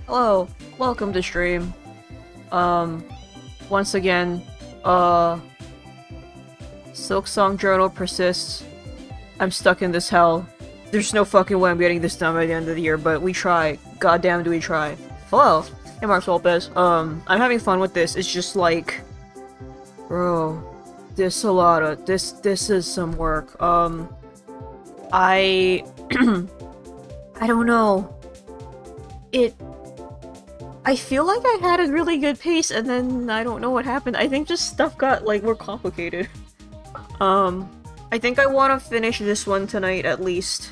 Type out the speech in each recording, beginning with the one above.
Hello, welcome to stream. Once again, Silksong journal persists. I'm stuck in this hell. There's no fucking way I'm getting this done by the end of the year, but we try. Goddamn do we try. Hello. Hey Mark Lopez. I'm having fun with this. It's just like... Bro, this is some work. I... I don't know. I feel like I had a really good pace, and then I don't know what happened. I think just stuff got, like, more complicated. I think I want to finish this one tonight, at least.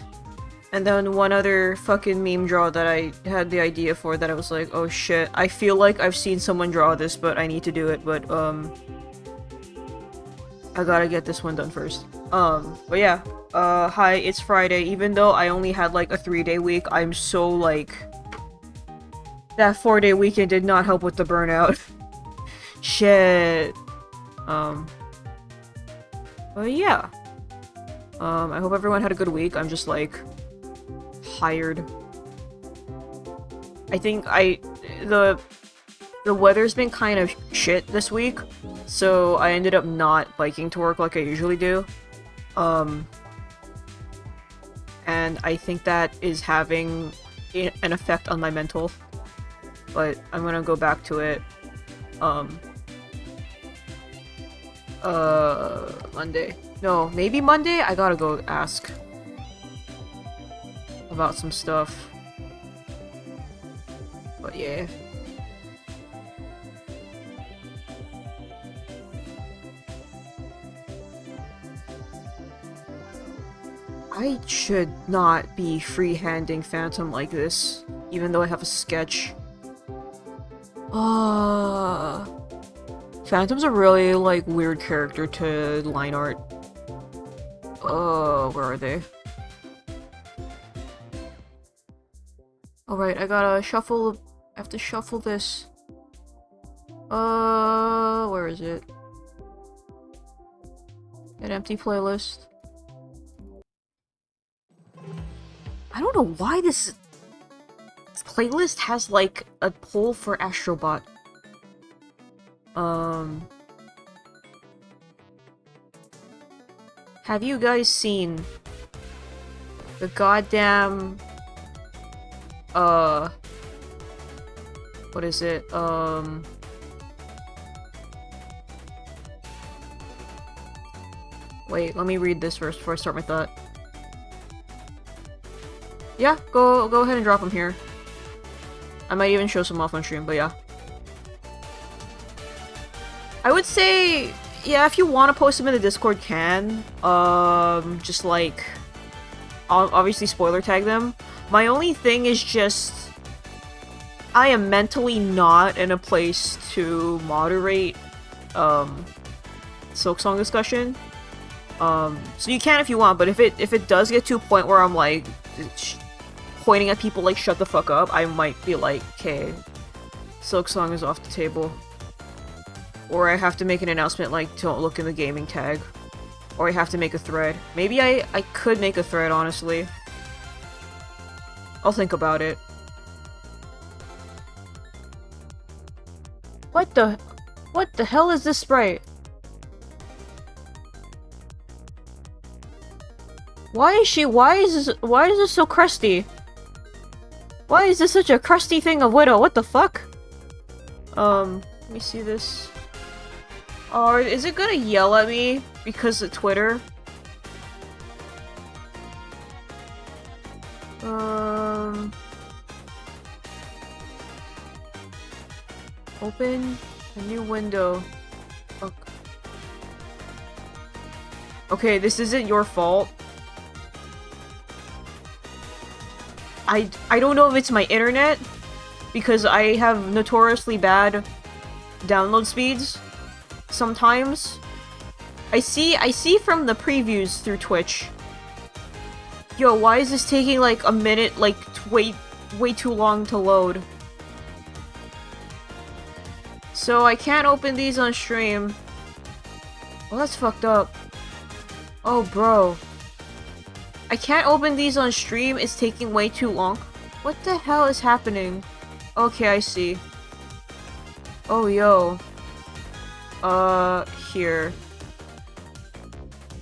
And then one other fucking meme draw that I had the idea for that I was like, oh shit, I feel like I've seen someone draw this, but I need to do it, but, I gotta get this one done first. But yeah. Hi, it's Friday. Even though I only had, like, a 3-day week, I'm so, like... That 4-day weekend did not help with the burnout. Shit. But yeah. I hope everyone had a good week. I'm just, like, tired. I think the weather's been kind of shit this week, so I ended up not biking to work like I usually do. And I think that is having an effect on my mental. But I'm gonna go back to it, Monday. No, maybe Monday? I gotta go ask about some stuff. But yeah. I should not be freehanding Phantom like this, even though I have a sketch. Phantom's a really, like, weird character to line art. Where are they? Alright, I gotta shuffle... I have to shuffle this. Where is it? An empty playlist. I don't know why this playlist has, like, a poll for Astrobot. Have you guys seen the goddamn, what is it? Wait, let me read this first before I start my thought. Yeah, go ahead and drop them here. I might even show some off on stream, but yeah. I would say, yeah, if you want to post them in the Discord, can. Just like, obviously spoiler tag them. My only thing is just, I am mentally not in a place to moderate, Silksong discussion. So you can if you want, but if it does get to a point where I'm like, pointing at people like, shut the fuck up, I might be like, okay, Silksong is off the table. Or I have to make an announcement like, don't look in the gaming tag. Or I have to make a thread. Maybe I could make a thread, honestly. I'll think about it. What the hell is this sprite? Why is this so crusty? Why is this such a crusty thing of Widow? What the fuck? Let me see this. Oh, is it gonna yell at me because of Twitter? Open a new window. Okay, this isn't your fault. I don't know if it's my internet, because I have notoriously bad download speeds sometimes. I see from the previews through Twitch. Yo, why is this taking like a minute, like way too long to load? So I can't open these on stream. Well, that's fucked up. Oh, bro. I can't open these on stream, it's taking way too long. What the hell is happening? Okay, I see. Oh, yo. Here.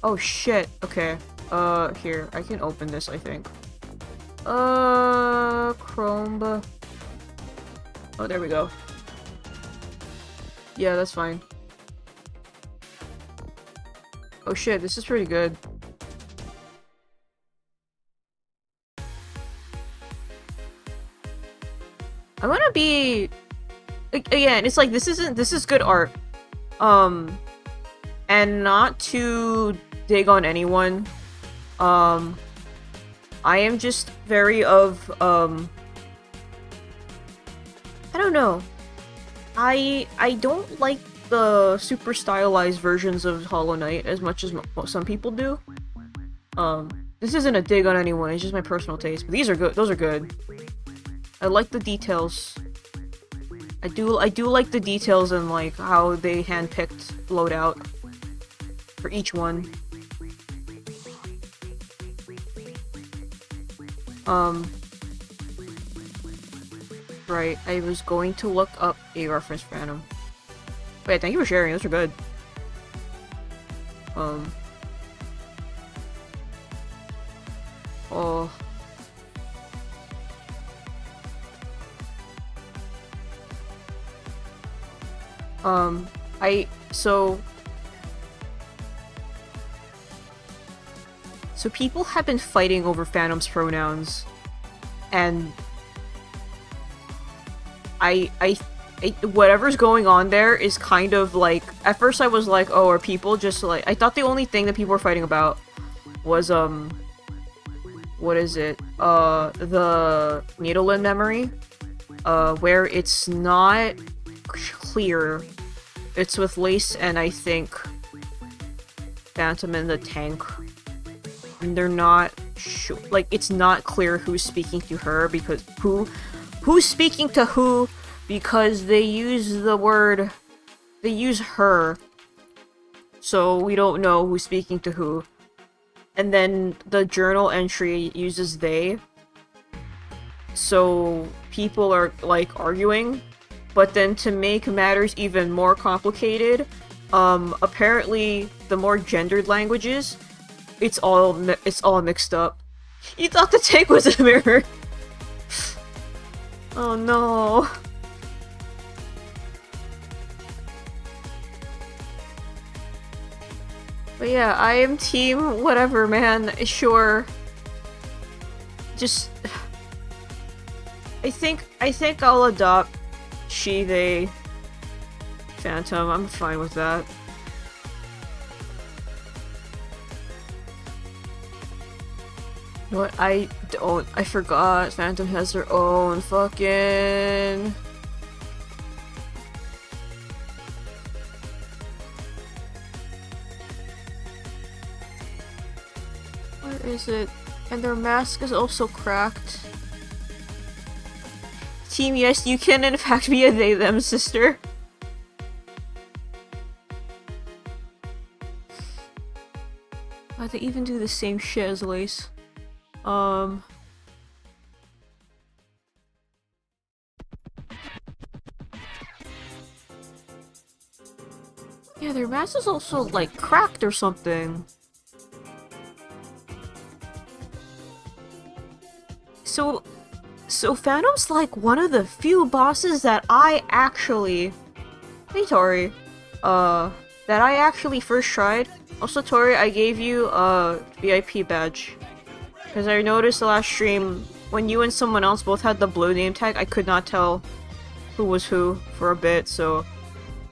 Oh, shit. Okay. Here. I can open this, I think. Chrome. Oh, there we go. Yeah, that's fine. Oh shit, this is pretty good. I wanna be... Again, it's like, this is good art. And not to dig on anyone. I am just very of, I don't know. I don't like the super stylized versions of Hollow Knight as much as some people do. This isn't a dig on anyone, it's just my personal taste, but these are good. Those are good. I like the details. I do like the details and like how they handpicked loadout for each one. Right, I was going to look up a reference Phantom. Wait, thank you for sharing, those are good. Oh. So people have been fighting over Phantom's pronouns, and whatever's going on there is kind of like, at first I was like, oh, are people just like, I thought the only thing that people were fighting about was, what is it? The Needle in Memory, where it's not clear. It's with Lace and I think Phantom in the tank. And they're not sure, like, it's not clear who's speaking to her because who's speaking to who, because they use the word, they use her, so we don't know who's speaking to who. And then the journal entry uses they, so people are like arguing. But then to make matters even more complicated, apparently the more gendered languages, it's all mixed up. You thought the tank was a mirror. Oh no. But yeah, I am team whatever, man. Sure. Just I think I'll adopt she, they, Phantom. I'm fine with that. You know what? I forgot Phantom has their own fucking... Where is it? And their mask is also cracked. Team, yes, you can in fact be a they, them, sister. Why they even do the same shit as Lace? Yeah, their mask is also, like, cracked or something. So Phantom's like one of the few bosses that I actually... Hey Tori. That I actually first tried. Also Tori, I gave you a VIP badge. Because I noticed the last stream, when you and someone else both had the blue name tag, I could not tell who was who for a bit, so...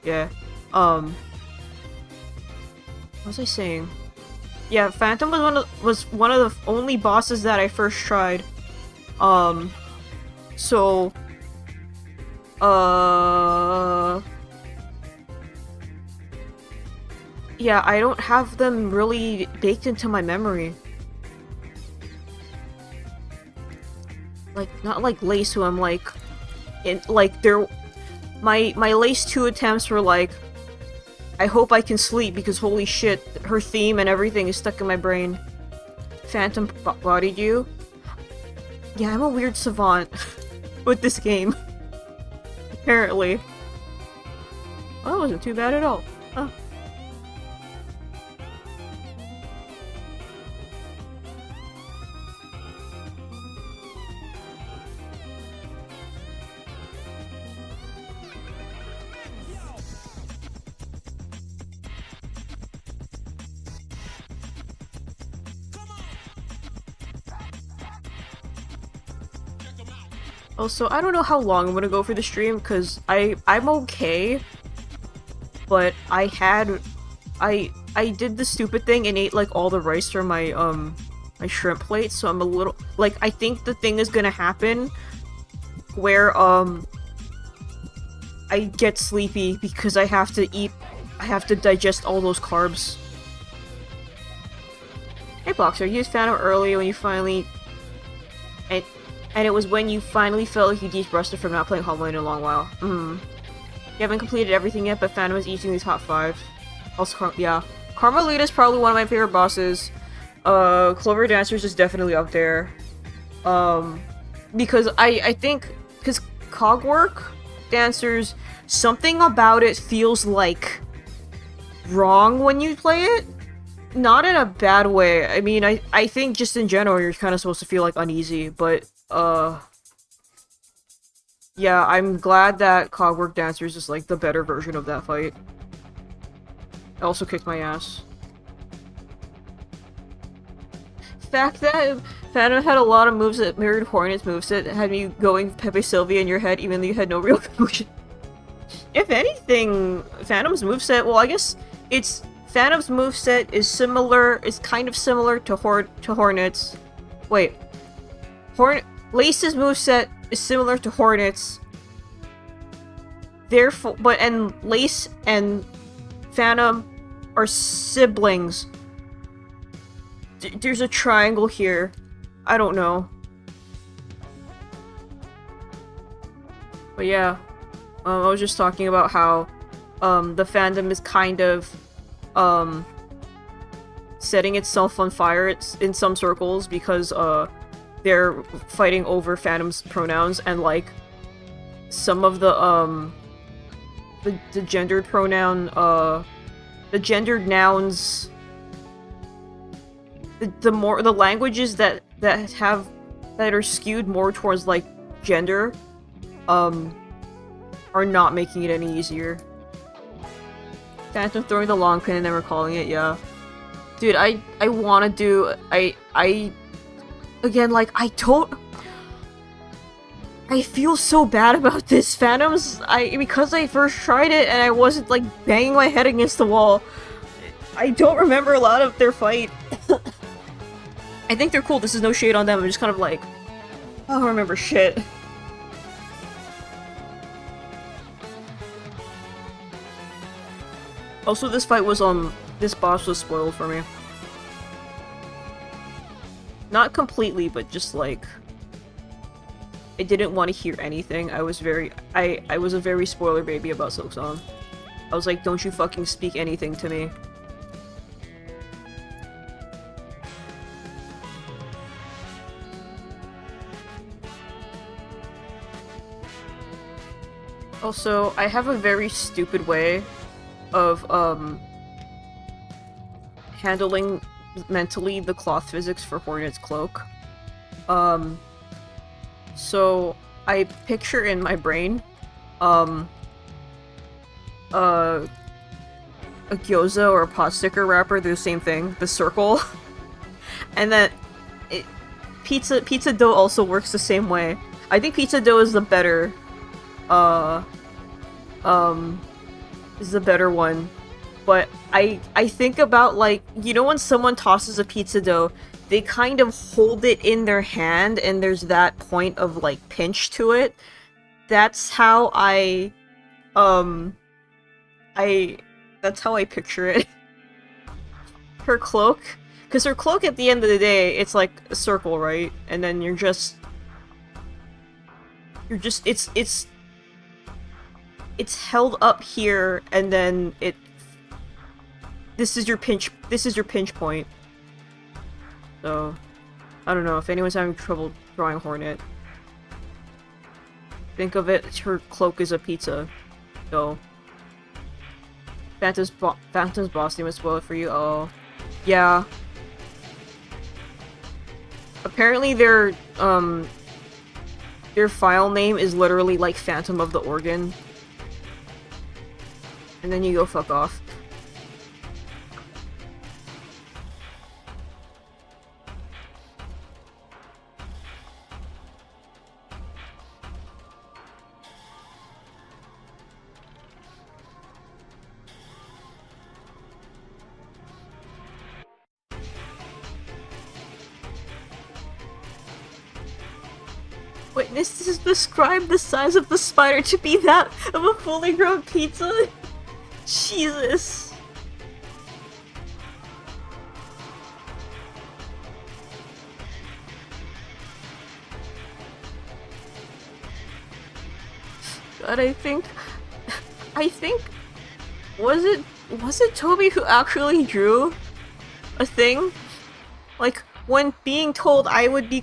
Yeah. What was I saying? Yeah, Phantom was one of the only bosses that I first tried. So, yeah, I don't have them really baked into my memory. Like, not like Lace, who I'm like, my Lace 2 attempts were like, I hope I can sleep because holy shit, her theme and everything is stuck in my brain. Phantom bodied you? Yeah, I'm a weird savant with this game. Apparently. Well, that wasn't too bad at all. Huh. Also, I don't know how long I'm gonna go for the stream, because I'm okay, but I did the stupid thing and ate, like, all the rice from my, my shrimp plate, so I'm a little, like, I think the thing is gonna happen where, I get sleepy because I have to digest all those carbs. Hey Boxer, you used Phantom earlier when you finally... And it was when you finally felt like you de-rusted from not playing Hollow Knight in a long while. You haven't completed everything yet, but Phantom is easily top 5. Also, yeah. Carmelita is probably one of my favorite bosses. Clover Dancers is definitely up there. Because I think... Because Cogwork Dancers, something about it feels like wrong when you play it. Not in a bad way. I mean, I think just in general you're kind of supposed to feel like uneasy, but yeah, I'm glad that Cogwork Dancers is like the better version of that fight. It also kicked my ass. Fact that Phantom had a lot of moves that mirrored Hornet's moveset had me going Pepe Sylvia in your head even though you had no real conclusion. If anything, Phantom's moveset, well I guess it's Phantom's moveset is kind of similar to Hornet's. Wait. Lace's moveset is similar to Hornet's. Therefore, and Lace and Phantom are siblings. There's a triangle here. I don't know. But yeah. I was just talking about how the fandom is kind of setting itself on fire in some circles because they're fighting over Phantom's pronouns, and like some of the gendered pronoun the gendered nouns, the languages that are skewed more towards like gender are not making it any easier. Phantom throwing the long pin and then recalling it, yeah. Dude, I wanna do... Again, like, I feel so bad about this. Phantoms, because I first tried it and I wasn't, like, banging my head against the wall, I don't remember a lot of their fight. I think they're cool, this is no shade on them, I'm just kind of like... I don't remember shit. Also, this fight was, this boss was spoiled for me. Not completely, but just, like... I didn't want to hear anything. I was a very spoiler baby about Silksong. I was like, don't you fucking speak anything to me. Also, I have a very stupid way of, handling mentally the cloth physics for Hornet's cloak. So I picture in my brain, a gyoza or a pot sticker wrapper, they're the same thing, the circle. And that pizza dough also works the same way. I think pizza dough is the better, is the better one. But I think about, like, you know when someone tosses a pizza dough, they kind of hold it in their hand and there's that point of, like, pinch to it. That's how that's how I picture it. Her cloak, because her cloak at the end of the day, it's like a circle, right? And then it's held up here, and then this is your pinch point. So, I don't know if anyone's having trouble drawing Hornet. Think of it, her cloak is a pizza. So. Phantom's boss name is spoiled for you. Oh. Yeah. Apparently their file name is literally like Phantom of the Organ. And then you go fuck off. Witnesses describe the size of the spider to be that of a fully grown pizza? Jesus. God, I think, was it Toby who actually drew a thing? Like, when being told I would be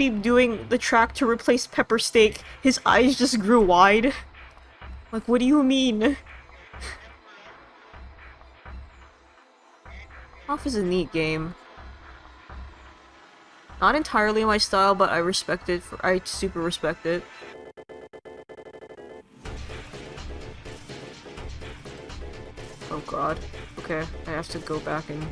doing the track to replace Pepper Steak, his eyes just grew wide. Like, what do you mean? Off is a neat game. Not entirely my style, but I super respect it. Oh god. Okay, I have to go back and...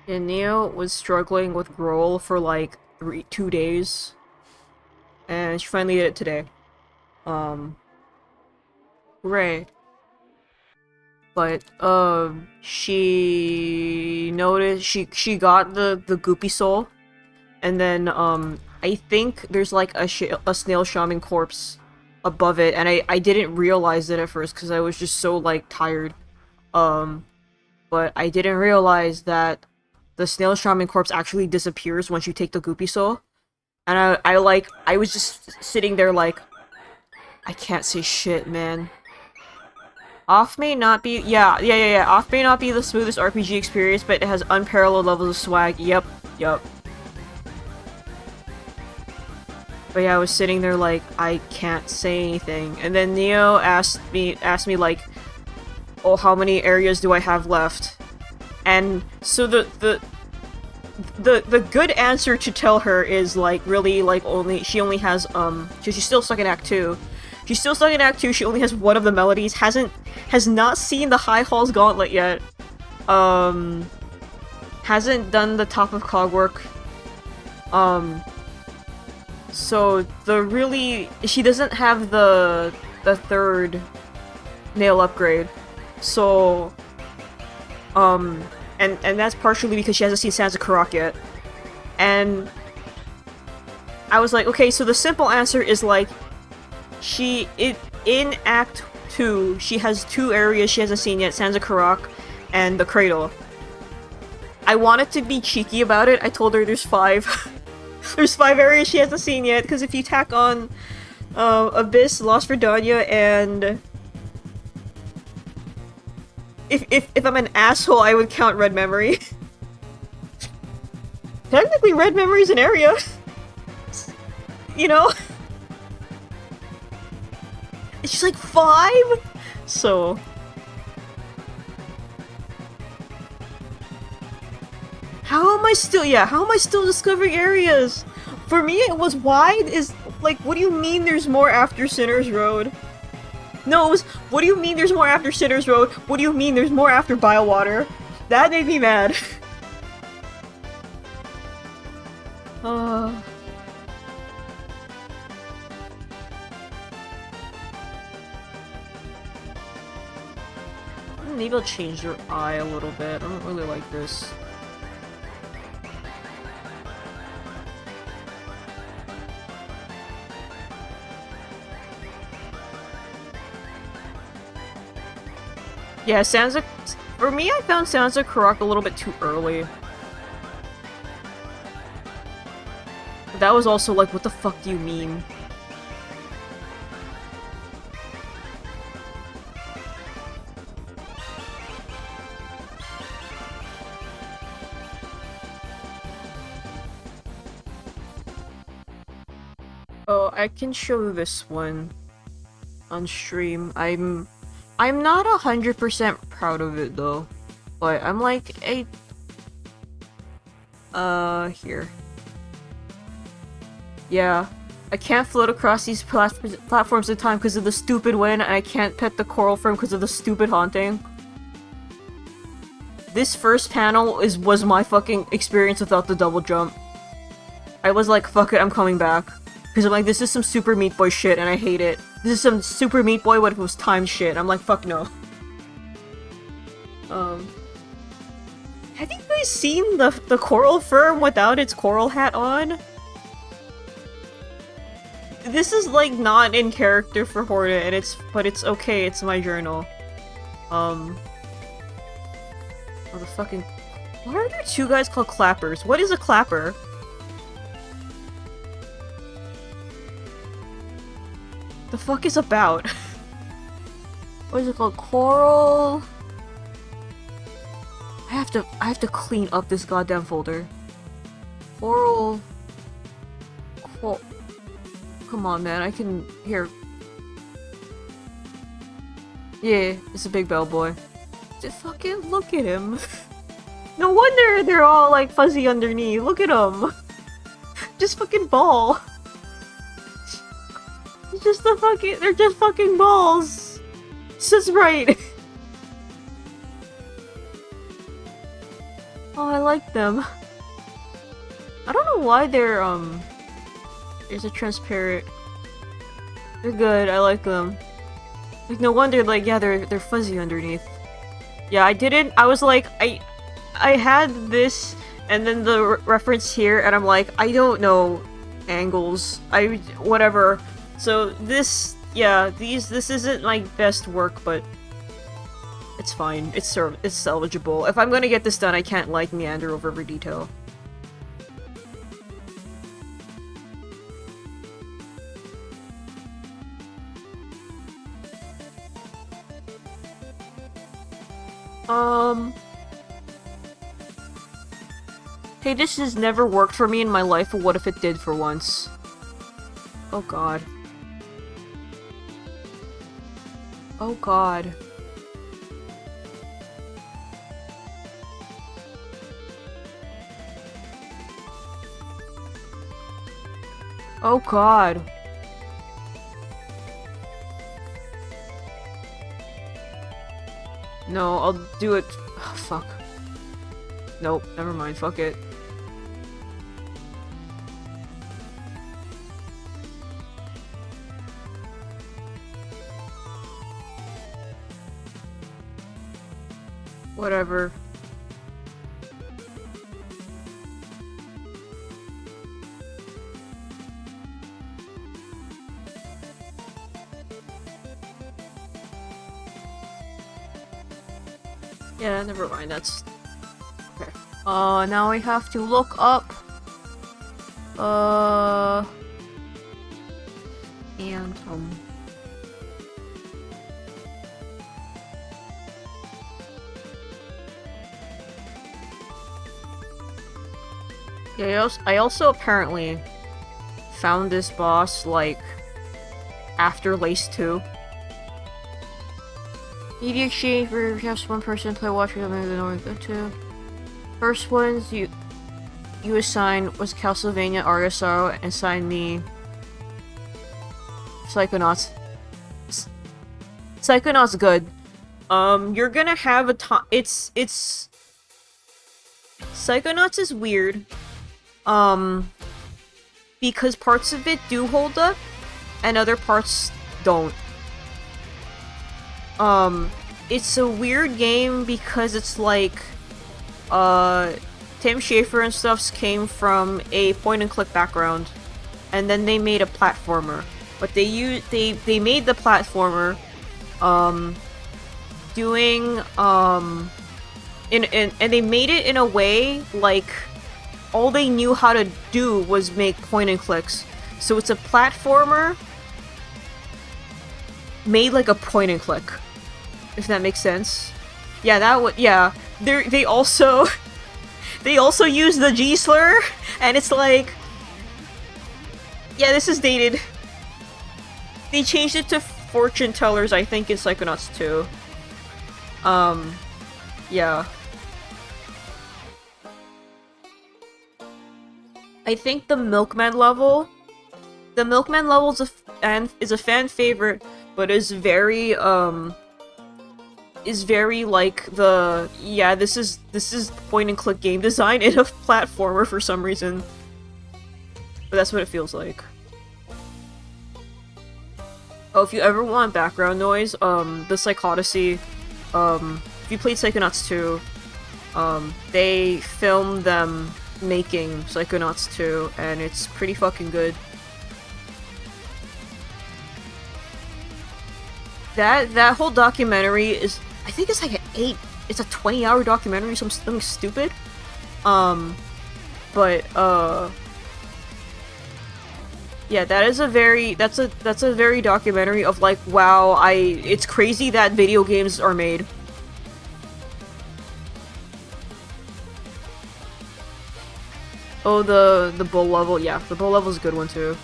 Yeah, Neo was struggling with Grohl for like 2 days. And she finally did it today. Hooray. But, she noticed, she got the Goopy Soul. And then, I think there's like a snail shaman corpse above it. And I didn't realize it at first because I was just so, like, tired. But I didn't realize that the snail shaman corpse actually disappears once you take the Goopy Soul. And I was just sitting there like, I can't say shit, man. Off may not be, yeah. Off may not be the smoothest RPG experience, but it has unparalleled levels of swag. Yep. But yeah, I was sitting there like, I can't say anything. And then Neo asked me like, oh, how many areas do I have left? And so the good answer to tell her is like really like she only has she's still stuck in Act 2. She's still stuck in Act 2, she only has one of the melodies, has not seen the High Hall's Gauntlet yet. Hasn't done the Top of Cogwork. So she doesn't have the third nail upgrade. So and that's partially because she hasn't seen Sansa Karak yet. And I was like, okay, so the simple answer is like, in Act 2, she has 2 areas she hasn't seen yet, Sansa Karak and the Cradle. I wanted to be cheeky about it. I told her there's 5. There's 5 areas she hasn't seen yet, because if you tack on Abyss, Lost Verdania, and... If I'm an asshole, I would count Red Memory. Technically, Red Memory's an area. You know? It's just like 5? So... How am I still discovering areas? For me, it was wide is like, what do you mean there's more after Sinner's Road? No, it was, what do you mean there's more after Sinner's Road? What do you mean there's more after Bywater? That made me mad. Maybe I'll change your eye a little bit. I don't really like this. Yeah, Sansa... For me, I found Sansa Karak a little bit too early. that was also like, what the fuck do you mean? Oh, I can show this one on stream. I'm not 100% proud of it though, but I'm like here. Yeah, I can't float across these platforms in time because of the stupid wind, and I can't pet the coral firm because of the stupid haunting. This first panel was my fucking experience without the double jump. I was like, fuck it, I'm coming back. Because I'm like, this is some Super Meat Boy shit, and I hate it. This is some Super Meat Boy, what if it was timed shit? I'm like, fuck no. Have you guys seen the coral firm without its coral hat on? This is like not in character for Horda, and but it's okay, it's my journal. Oh, the fucking... Why are there two guys called clappers? What is a clapper? The fuck is about? What is it called? Coral... I have to clean up this goddamn folder. Coral... Come on, man, I can... Here. Yeah, it's a big bell boy. Just fucking look at him. No wonder they're all, like, fuzzy underneath. Look at them. Just fucking ball. It's just the fucking... They're just fucking balls. It's just right. Oh, I like them. I don't know why they're, There's a transparent... They're good, I like them. Like, no wonder, like, yeah, they're fuzzy underneath. Yeah, I was like, I had this, and then the reference here, and I'm like, I don't know angles. Whatever. So, this, yeah, this isn't my best work, but it's fine. It's salvageable. If I'm gonna get this done, I can't, like, meander over every detail. Hey, this has never worked for me in my life, but what if it did for once? Oh god. Oh god. Oh god. No, I'll do it. Oh, fuck. Nope, never mind, fuck it. Whatever. Yeah, never mind, that's... Okay. Now we have to look up... Phantom. Yeah, I also apparently found this boss, like, after Lace 2. Media exchange where just one person play watching them and then go to. First ones you assigned was Castlevania RSR and assigned me Psychonauts. Psychonauts good. You're gonna have a time. It's Psychonauts is weird. Because parts of it do hold up, and other parts don't. It's a weird game because it's like, Tim Schafer and stuffs came from a point-and-click background, and then they made a platformer. But they made the platformer, doing, and they made it in a way, like, all they knew how to do was make point and clicks. So it's a platformer made like a point and click, if that makes sense. Yeah, that would, yeah. They also use the G slur, and it's like, yeah, this is dated. They changed it to fortune tellers, I think, in Psychonauts 2. Yeah. I think the Milkman level is a fan favorite, but is very like the, yeah, this is point and click game design in a platformer for some reason. But that's what it feels like. Oh, if you ever want background noise, the Psychodyssey, if you played Psychonauts 2, they filmed them making Psychonauts 2, and it's pretty fucking good. That whole documentary is, I think it's like it's a 20-hour documentary, something stupid. Yeah, that's a very documentary of like, wow, it's crazy that video games are made. Oh, the bull level, yeah, the bull level is a good one too.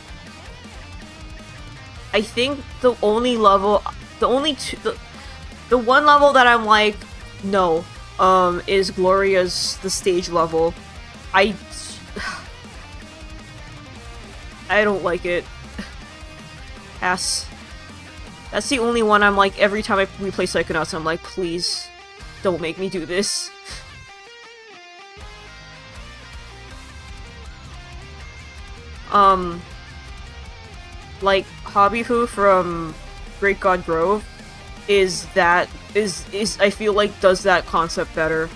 I think the one level that I'm like, no, is Gloria's the stage level. I don't like it. Ass. That's the only one I'm like, every time we play Psychonauts, I'm like, please, don't make me do this. Like, Hobbyhoo from Great God Grove is I feel like does that concept better.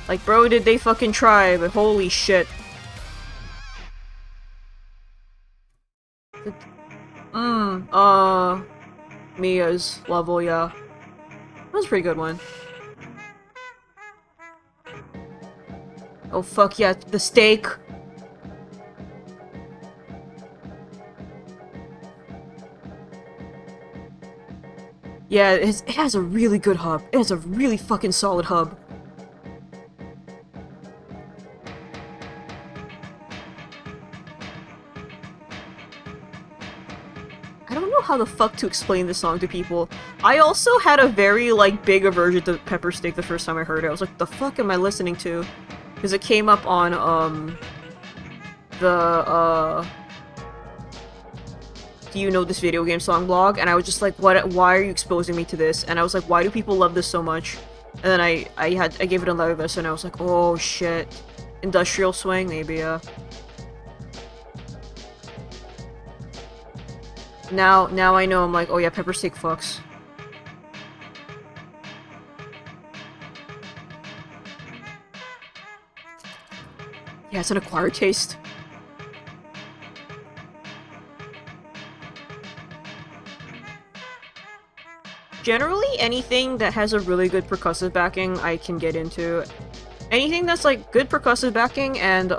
Like, bro, did they fucking try, but holy shit. Mia's level, yeah. That was a pretty good one. Oh fuck yeah, the steak! Yeah, it has a really good hub. It has a really fucking solid hub. I don't know how the fuck to explain this song to people. I also had a very, like, big aversion to Pepper Steak the first time I heard it. I was like, the fuck am I listening to? Because it came up on, Do You Know This Video Game Song blog, and I was just like, why are you exposing me to this? And I was like, why do people love this so much? And then I gave it another listen, and I was like, oh shit. Industrial Swing, maybe, yeah. Now I know, I'm like, oh yeah, Pepper Steak fucks. Yeah, it's an acquired taste. Generally, anything that has a really good percussive backing, I can get into. Anything that's, like, good percussive backing and,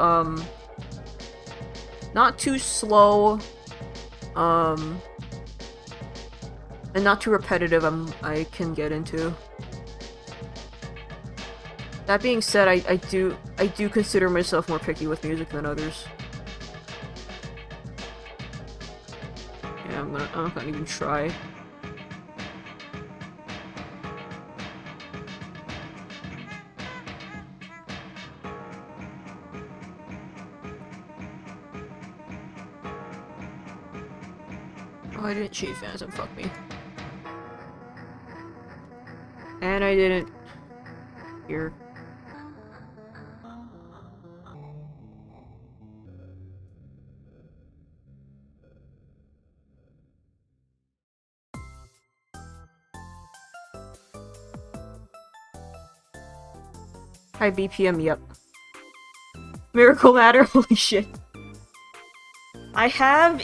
not too slow, and not too repetitive, I can get into. That being said, I do consider myself more picky with music than others. Yeah, I'm not gonna even try. Oh, I didn't shave Phantom, fuck me. And I didn't... Here. High BPM, yep. Miracle Matter, holy shit. I have...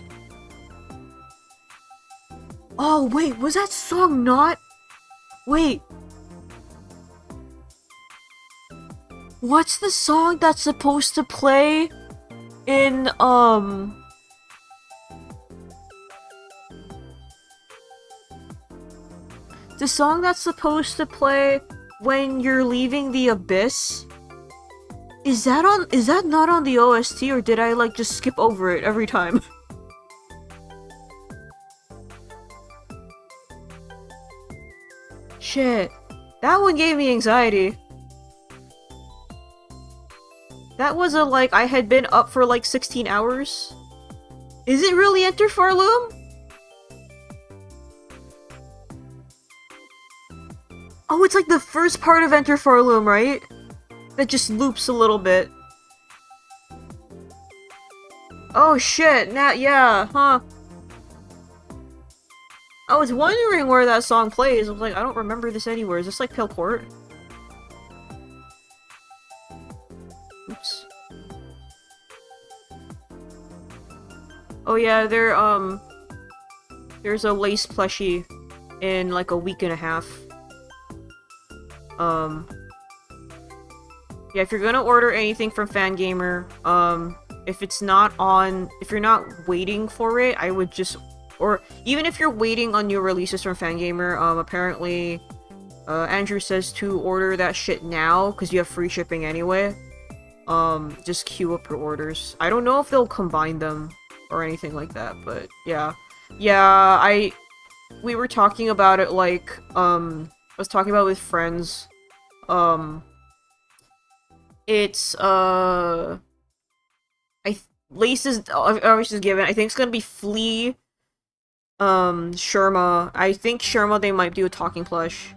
Oh, wait, was that song not... Wait. What's the song that's supposed to play in, the song that's supposed to play when you're leaving the abyss? Is that not on the OST, or did I, like, just skip over it every time? Shit. That one gave me anxiety. That was like, I had been up for like 16 hours. Is it really Enter Farloom? Oh, it's like the first part of Enter Farloom, right? That just loops a little bit. Oh shit, now, yeah, huh. I was wondering where that song plays. I was like, I don't remember this anywhere. Is this like Pale Court? Oops. Oh yeah, there's a lace plushie in like a week and a half. Yeah, if you're gonna order anything from Fangamer, if it's not on, if you're not waiting for it, I would just, or even if you're waiting on new releases from Fangamer, apparently, Andrew says to order that shit now, because you have free shipping anyway. Just queue up your orders. I don't know if they'll combine them or anything like that, but yeah. Yeah, we were talking about it, like, I was talking about it with friends. It's, Lace is obviously given. I think it's gonna be Flea, Sherma. I think Sherma, they might do a talking plush.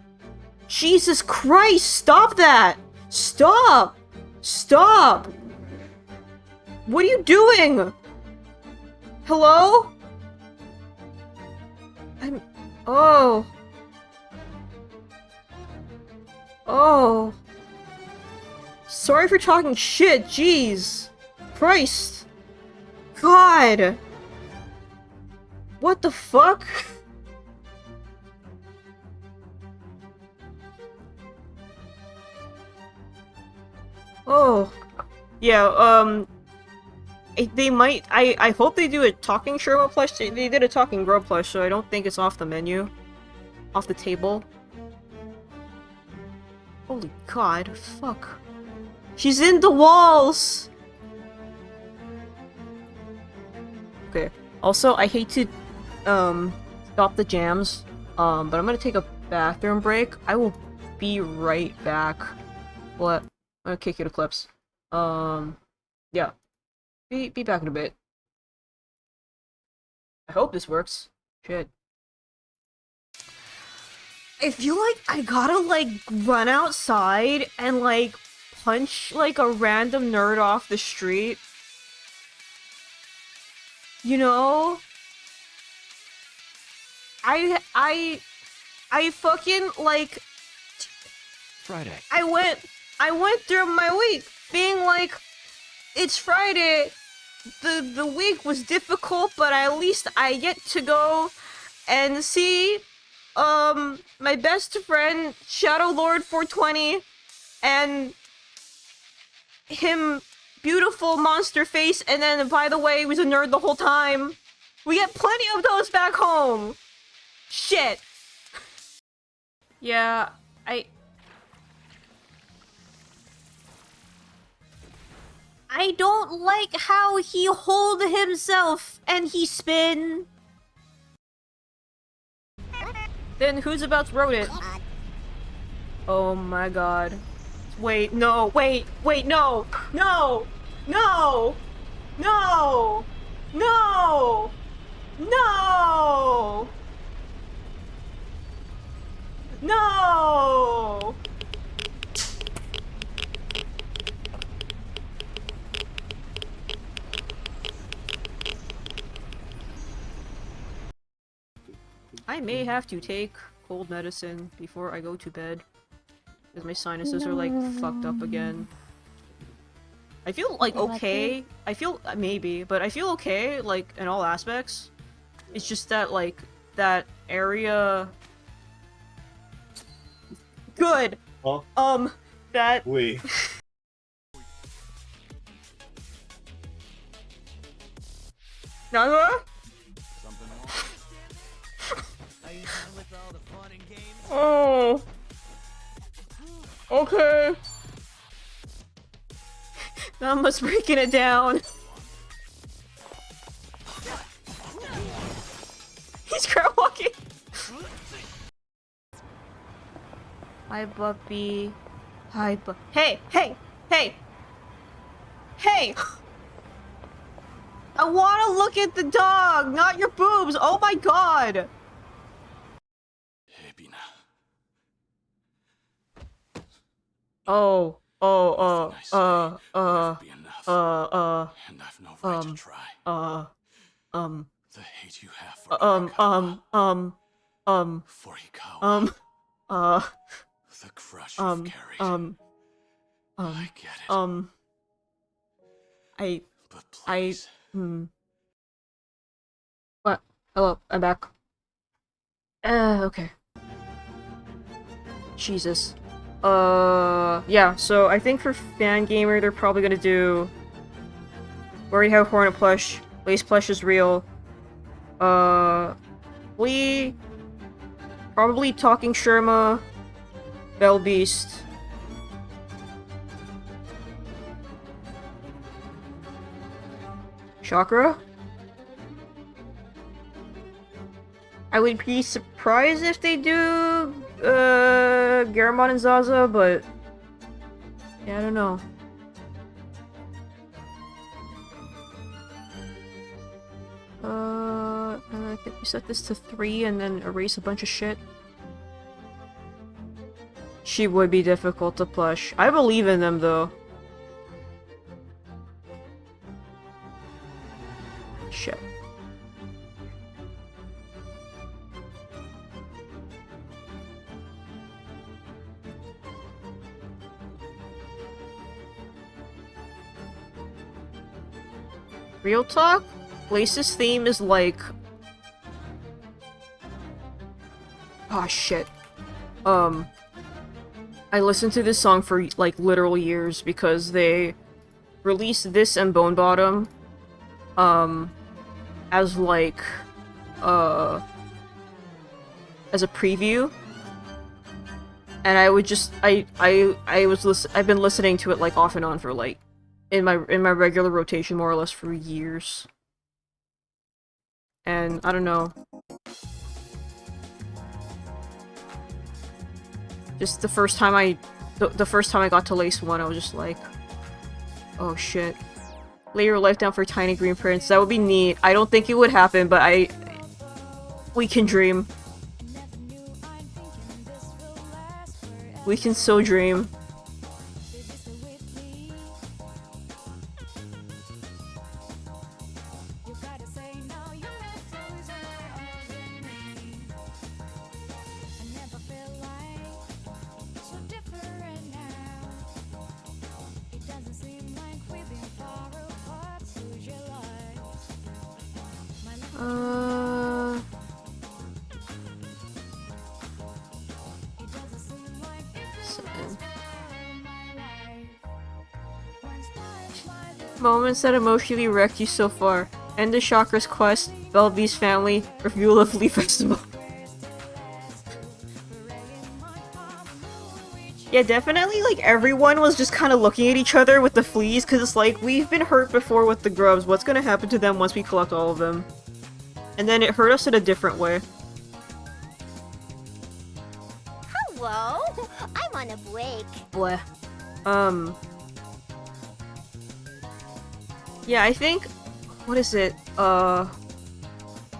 Jesus Christ, stop that! Stop! Stop! What are you doing? Hello? Oh. Oh. Sorry for talking shit, jeez. Christ. God. What the fuck? Oh. Yeah, they might, I hope they do a talking Sherma plush. They did a talking Grub plush, so I don't think it's off the menu. Off the table. Holy God, fuck. She's in the walls! Okay. Also, I hate to, stop the jams, but I'm gonna take a bathroom break. I will be right back. What? I'm gonna kick you to clips. Yeah. Be back in a bit. I hope this works. Shit. I feel like I gotta, like, run outside and, like, punch, like, a random nerd off the street. You know? I fucking, like... Friday. I went through my week being like, it's Friday. The week was difficult, but at least I get to go and see my best friend Shadow Lord 420 and him beautiful monster face, and then by the way he was a nerd the whole time. We get plenty of those back home. Shit. Yeah, I don't like how he hold himself and he spin. Then who's about to wrote it? Oh my God. Wait, no, wait, no, no, no, no, no, no, no. I may have to take cold medicine before I go to bed. Because my sinuses are, like, fucked up again. I feel, like, okay. I feel, maybe, but I feel okay, like, in all aspects. It's just that, like, that area... Good! Huh? That... Wait. Naza? Oh. Okay. Nama's breaking it down. He's crowd walking. Hi, puppy. Hi, Hey! Hey! Hey! Hey! I wanna look at the dog, not your boobs! Oh my god! Oh. Oh, And I've no right to try. The hate you have for Furikawa. The crush you've carried. I get it. But please. What? Hello, I'm back. Okay. Jesus. Yeah, so I think for Fangamer, they're probably gonna do... We already have Hornet Plush. Lace Plush is real. We... Probably Talking Sherma. Bell Beast. Chakra? I would be surprised if they do, Garamon and Zaza, but... Yeah, I don't know. I think we set this to 3 and then erase a bunch of shit. She would be difficult to plush. I believe in them, though. Shit. Real talk? Lace's theme is like... Oh shit. I listened to this song for like literal years because they released this and Bone Bottom as like as a preview. And I would just I've been listening to it like off and on for like in my regular rotation more or less for years. And I don't know. Just the first time I got to Lace 1, I was just like, oh shit. Lay your life down for Tiny Green Prince. That would be neat. I don't think it would happen, but we can dream. We can so dream. Moments that emotionally wrecked you so far. End of Chakra's quest, Belby's family, review Lovely Festival. Yeah, definitely, like, everyone was just kind of looking at each other with the fleas, because it's like, we've been hurt before with the grubs, what's gonna happen to them once we collect all of them? And then it hurt us in a different way. Hello! I'm on a break. Bleh. Yeah, I think... What is it?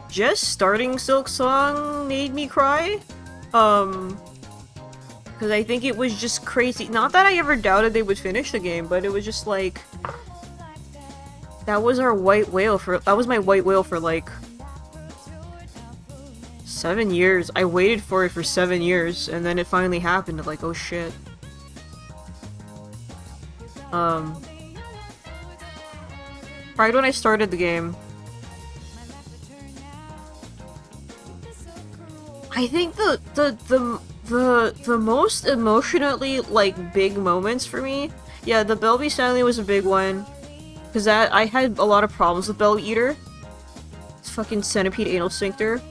Just starting Silksong made me cry? Because I think it was just crazy. Not that I ever doubted they would finish the game, but it was just like... That was our white whale for- that was my white whale for like... 7 years. I waited for it for 7 years, and then it finally happened. Like, oh shit. Right when I started the game, I think the most emotionally like big moments for me, yeah, the Belby Stanley was a big one, because that I had a lot of problems with Bell Eater, fucking centipede anal sphincter. Is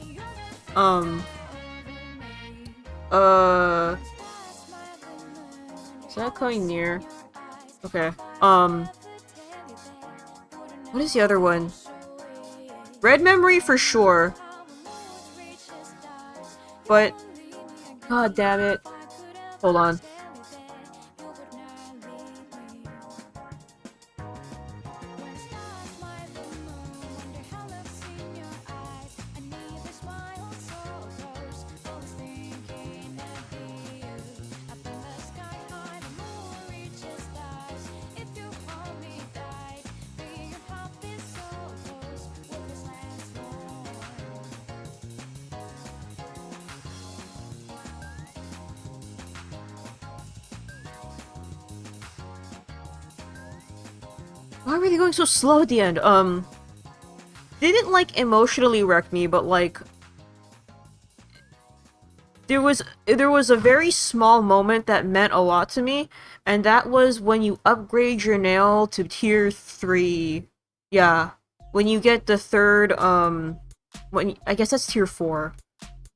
that coming near? Okay. What is the other one? Red memory for sure. But, god damn it. Hold on. Why were they going so slow at the end? They didn't, like, emotionally wreck me, but, like... There was a very small moment that meant a lot to me, and that was when you upgrade your nail to tier 3. Yeah. When you get the third, I guess that's tier 4.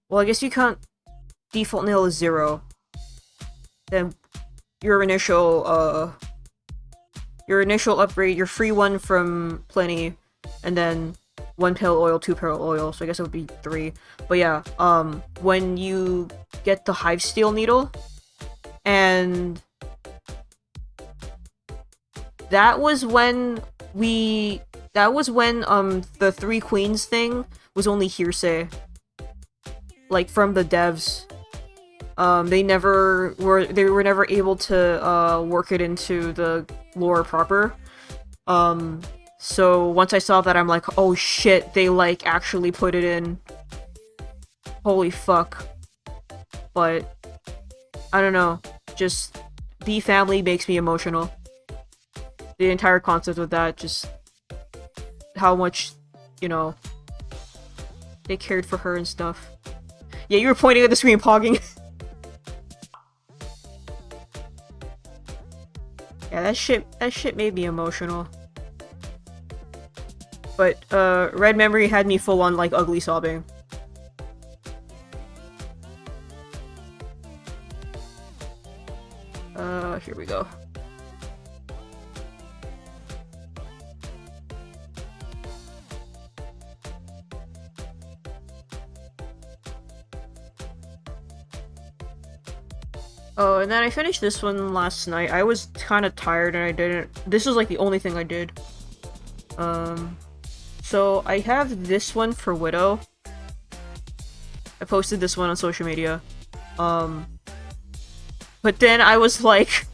Well, I guess you can't... Default nail is 0. Then your initial upgrade, your free one from Plenty, and then 1 pale oil, 2 pale oil, so I guess it would be 3. But yeah, when you get the Hive Steel Needle, and that was when the 3 Queens thing was only hearsay. Like, from the devs. They were never able to, work it into the lore proper. So once I saw that, I'm like, oh shit, they, like, actually put it in. Holy fuck. But, I don't know. Just, Bee Family makes me emotional. The entire concept of that, just how much, you know, they cared for her and stuff. Yeah, you were pointing at the screen, pogging. Yeah, that shit made me emotional. But, Red Memory had me full on, like, ugly sobbing. Here we go. Oh, and then I finished this one last night. I was kind of tired and I didn't... This was like the only thing I did. So I have this one for Widow. I posted this one on social media. But then I was like,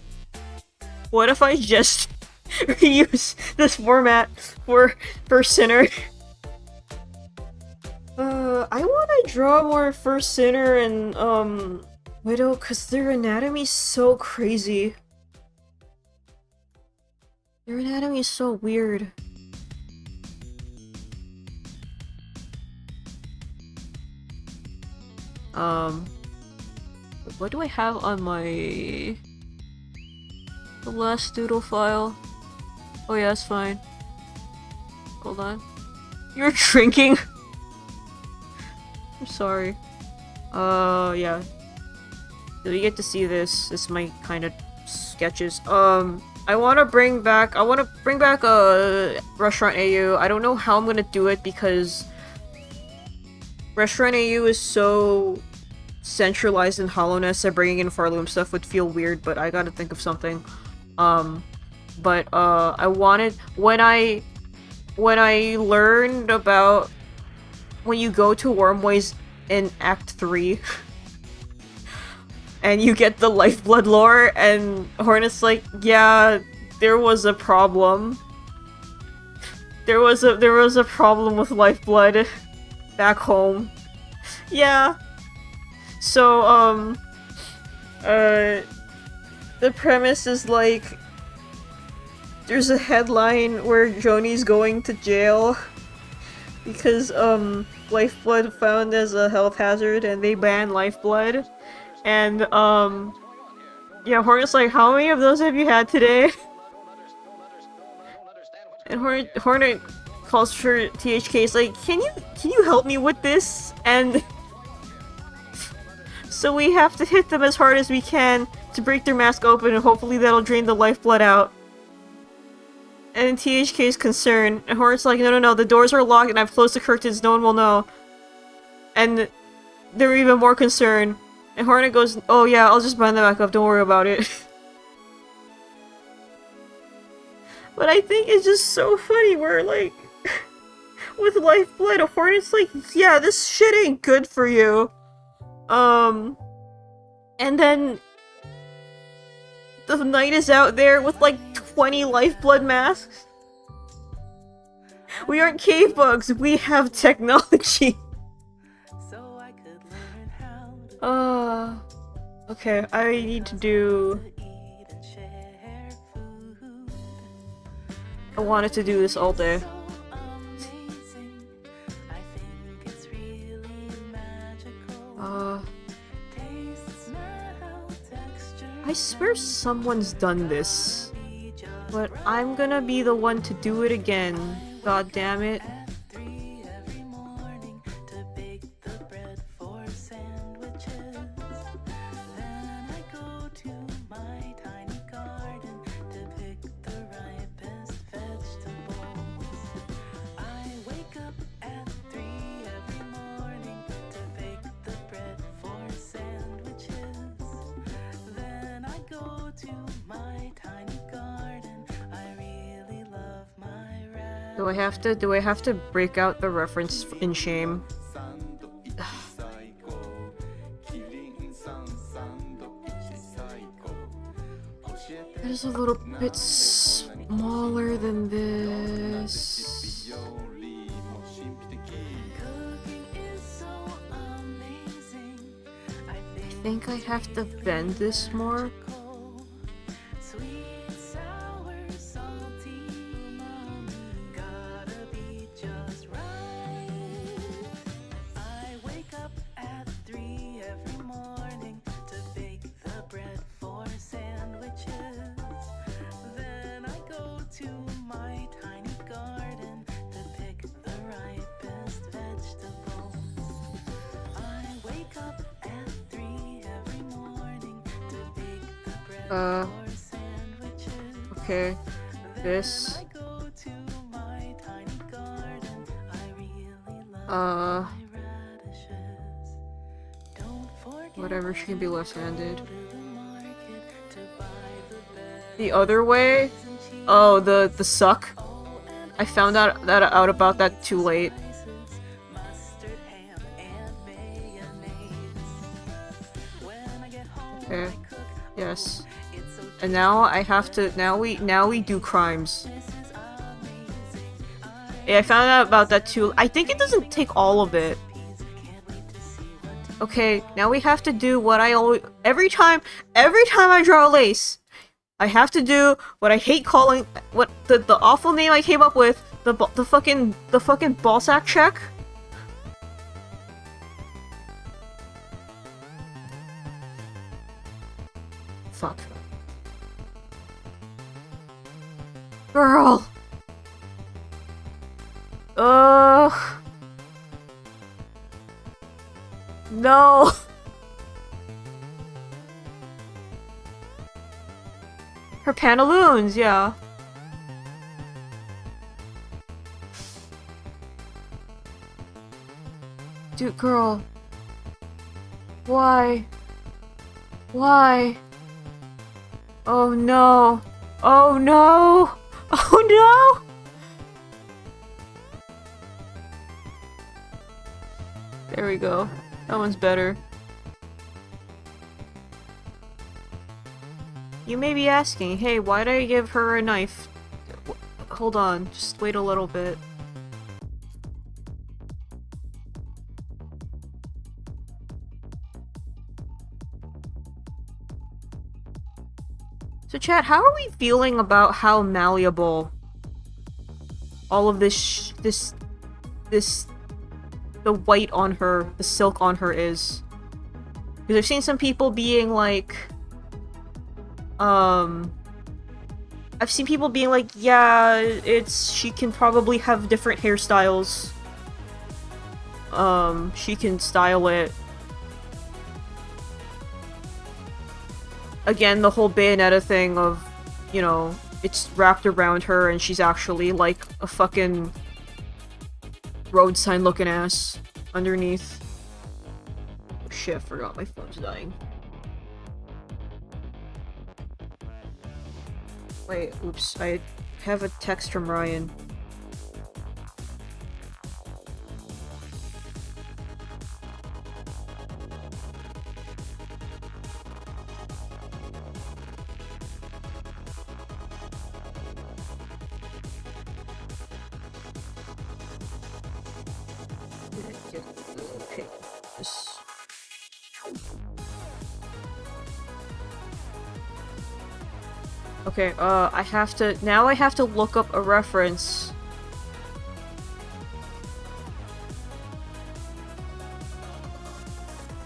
what if I just reuse this format for Sinner? I want to draw more for Sinner and, Widow, because their anatomy's so crazy. Their anatomy is so weird. What do I have on my... the last doodle file? Oh yeah, it's fine. Hold on. You're drinking? I'm sorry. Yeah. So you get to see this. This is my kind of sketches. I want to bring back Restaurant AU. I don't know how I'm gonna do it because Restaurant AU is so centralized in Hollowness that bringing in Farloom stuff would feel weird, but I gotta think of something. I wanted when I learned about when you go to Wormways in Act 3 and you get the Lifeblood lore, and Hornet's like, yeah, there was a problem. There was a problem with Lifeblood back home. Yeah. So, the premise is like, there's a headline where Joni's going to jail because, Lifeblood found as a health hazard and they ban Lifeblood. And, yeah, Hornet's like, how many of those have you had today? And Hornet calls for THK. Is like, can you help me with this? And so we have to hit them as hard as we can to break their mask open, and hopefully that'll drain the lifeblood out. And THK is concerned, and Hornet's like, no, the doors are locked and I've closed the curtains, no one will know. And they're even more concerned. And Hornet goes, oh yeah, I'll just bind them back up, don't worry about it. But I think it's just so funny where, like, with lifeblood, Hornet's like, yeah, this shit ain't good for you. And then the knight is out there with like 20 lifeblood masks. We aren't cave bugs, we have technology. Okay, I need to do... I wanted to do this all day. I swear someone's done this, but I'm gonna be the one to do it again. God damn it. Do I have to break out the reference in shame? It is a little bit smaller than this. I think I have to bend this more. Okay. This. Whatever, she can be left-handed. The other way? Oh, the suck? I found out about that too late. Okay. Yes. And now I have to, now we do crimes. Yeah, I found out about that too. I think it doesn't take all of it. Okay, now we have to do what I always, every time I draw a lace, I have to do what I hate calling, what the awful name I came up with, the fucking ballsack check. Fuck. Girl! Ugh. No! Her pantaloons, yeah. Dude, girl. Why? Why? Oh no. Oh no! Oh no! There we go. That one's better. You may be asking, hey, why did I give her a knife? Hold on, just wait a little bit. So chat, how are we feeling about how malleable all of this the white on her, the silk on her is? Because I've seen some people being like, I've seen people being like, yeah, she can probably have different hairstyles. She can style it. Again, the whole Bayonetta thing of, you know, it's wrapped around her and she's actually like a fucking road sign looking ass underneath. Oh shit, I forgot my phone's dying. Wait, oops, I have a text from Ryan. Okay, this. Okay, I have to look up a reference.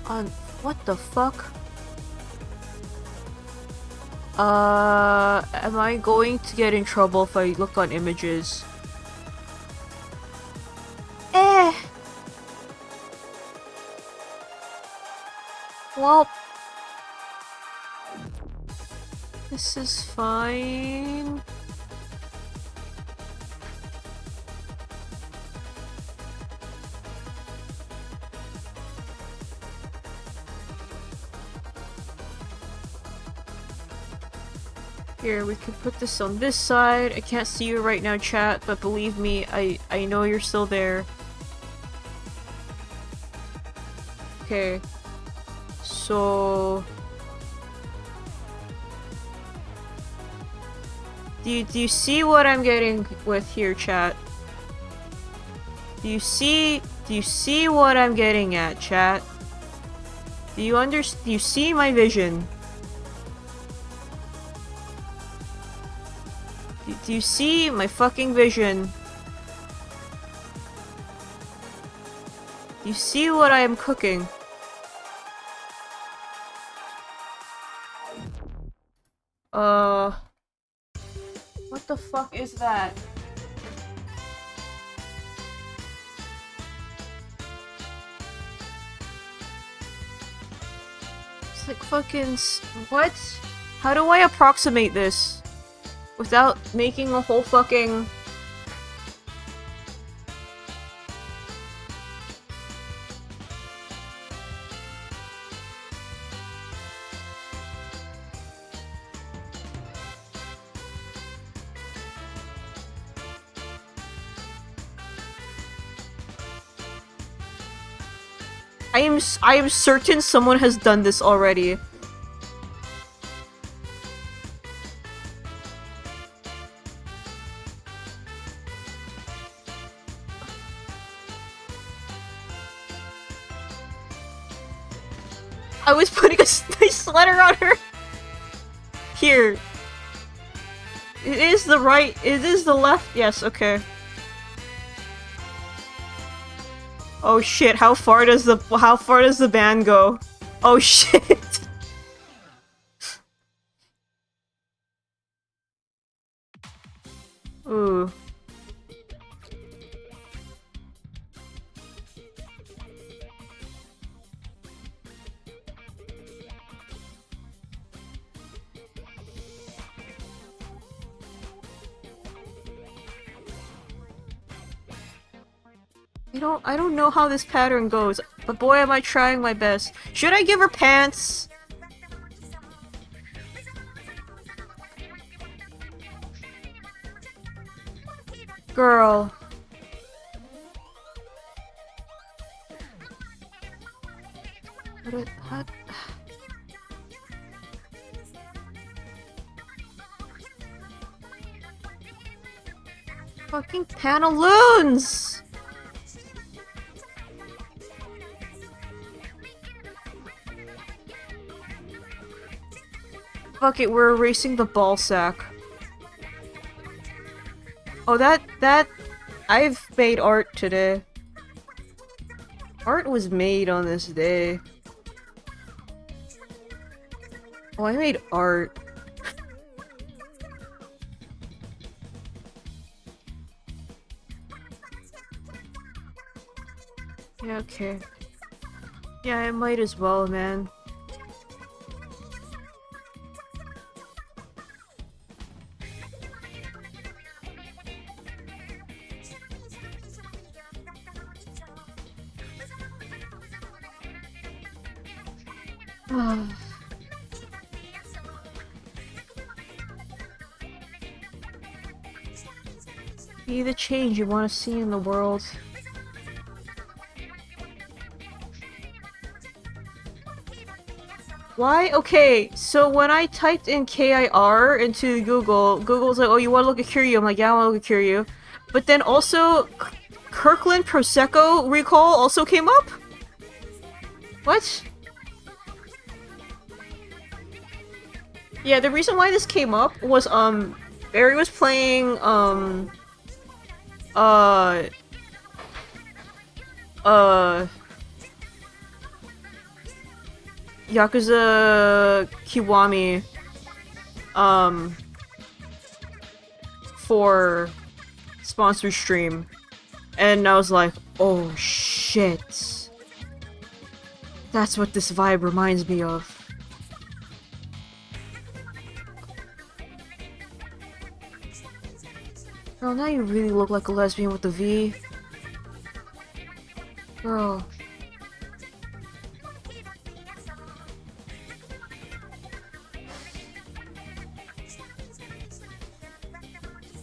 On what the fuck? Am I going to get in trouble if I look on images? Well, this is fine. Here, we can put this on this side. I can't see you right now, chat, but believe me, I know you're still there. Okay. So... Do you see what I'm getting with here, chat? Do you see what I'm getting at, chat? Do you see my vision? Do you see my fucking vision? Do you see what I am cooking? What the fuck is that? It's like fucking what? How do I approximate this without making a whole fucking... I am certain someone has done this already. I was putting a nice letter on her. Here. It is the right. It is the left. Yes. Okay. Oh shit, how far does the band go? Oh shit. Ooh. I don't know how this pattern goes, but boy am I trying my best. Should I give her pants? Girl. What? Fucking pantaloons! Fuck it, we're erasing the ball sack. Oh, that I've made art today. Art was made on this day. Oh, I made art. Yeah, okay. Yeah, I might as well, man. Be the change you want to see in the world. Why? Okay, so when I typed in KIR into Google, Google's like, oh, you want to look at Kiryu? I'm like, yeah, I want to look at Kiryu. But then also, Kirkland Prosecco recall also came up? What? Yeah, the reason why this came up was, Barry was playing, Yakuza Kiwami, for sponsor stream. And I was like, oh shit. That's what this vibe reminds me of. Girl, now you really look like a lesbian with a V. Girl.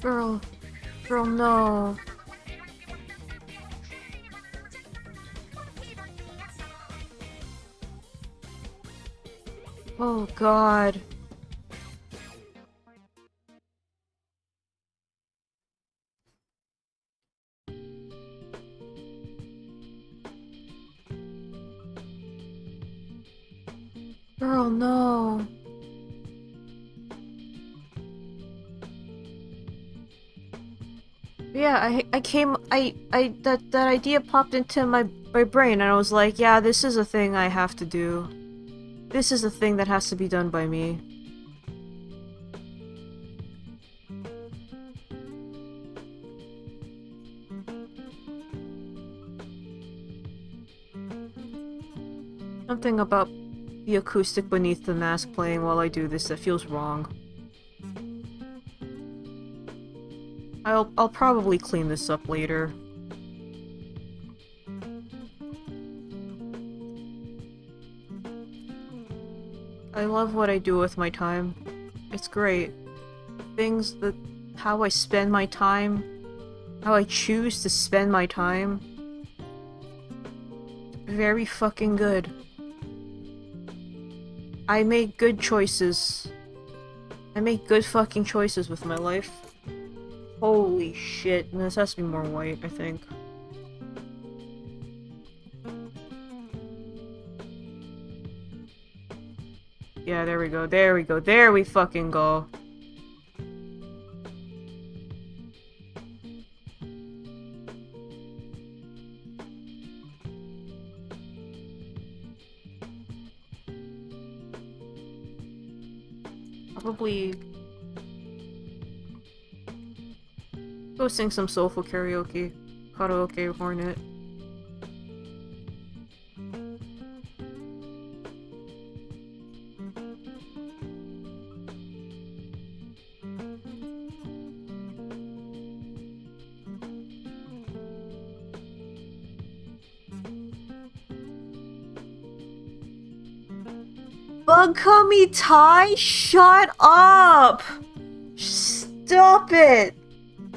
Girl. Girl, no. Oh god. Girl, no. Yeah, that idea popped into my brain and I was like, yeah, this is a thing I have to do. This is a thing that has to be done by me. Something about the acoustic beneath the mask playing while I do this that feels wrong. I'll probably clean this up later. I love what I do with my time. It's great. How I spend my time, how I choose to spend my time. Very fucking good. I make good choices. I make good fucking choices with my life. Holy shit, and this has to be more white, I think. Yeah, there we go, there we go, there we fucking go. Probably go sing some soulful karaoke. Karaoke hornet. Bug Kami Tai? Shut up! Stop it!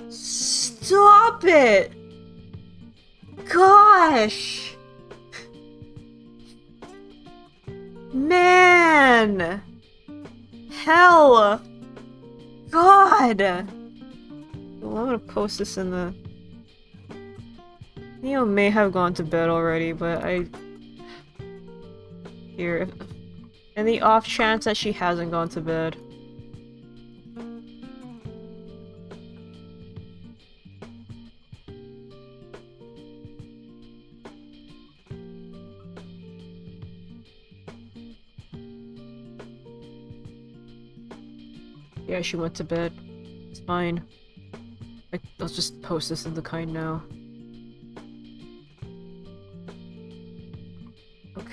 Stop it! Gosh! Man! Hell! God! Well, I'm gonna post this in the... Neo may have gone to bed already, but Here, in the off chance that she hasn't gone to bed. Yeah, she went to bed. It's fine. I'll just post this in the kind now.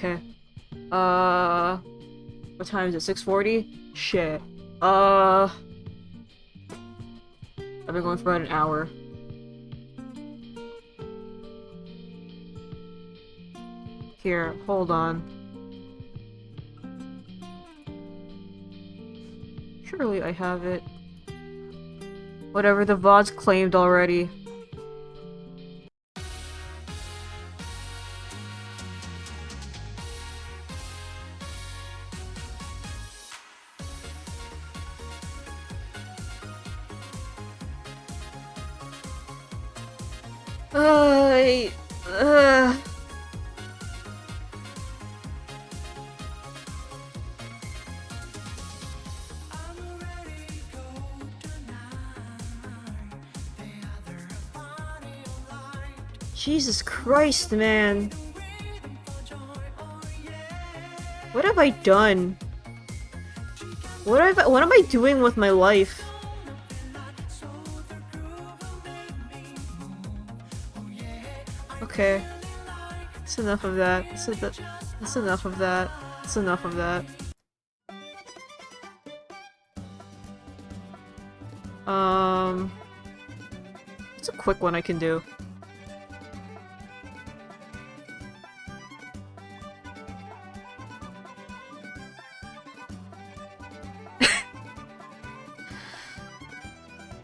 Okay. What time is it? 6:40? Shit. I've been going for about an hour. Here, hold on. Surely I have it. Whatever, the VOD's claimed already. I... uh... Jesus Christ, man. What have I done? What am I doing with my life? Okay. That's enough of that. That's enough of that. That's enough of that. It's a quick one I can do.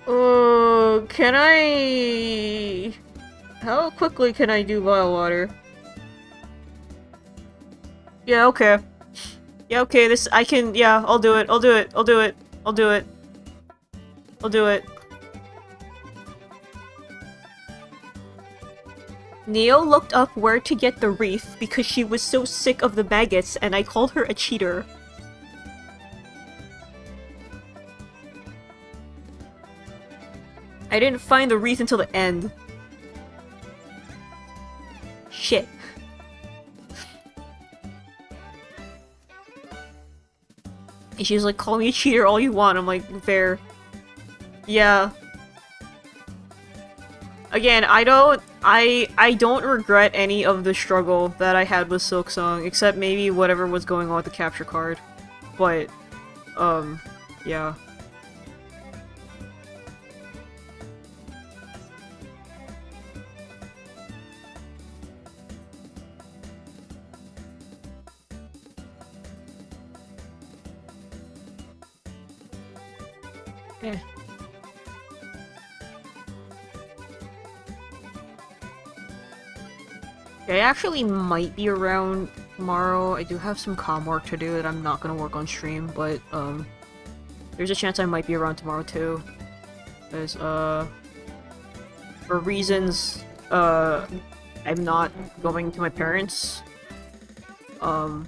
Oh, can I... How quickly can I do boil water? Yeah, okay. Yeah, okay, this- I can- yeah, I'll do it, I'll do it, I'll do it, I'll do it. I'll do it. Neo looked up where to get the wreath because she was so sick of the maggots and I called her a cheater. I didn't find the wreath until the end. Shit. And she was like, call me a cheater all you want. I'm like, fair. Yeah. Again, I don't regret any of the struggle that I had with Silksong, except maybe whatever was going on with the capture card. But, yeah. Eh. I actually might be around tomorrow. I do have some comm work to do that I'm not gonna work on stream, but, there's a chance I might be around tomorrow too. Because, for reasons, I'm not going to my parents. I'm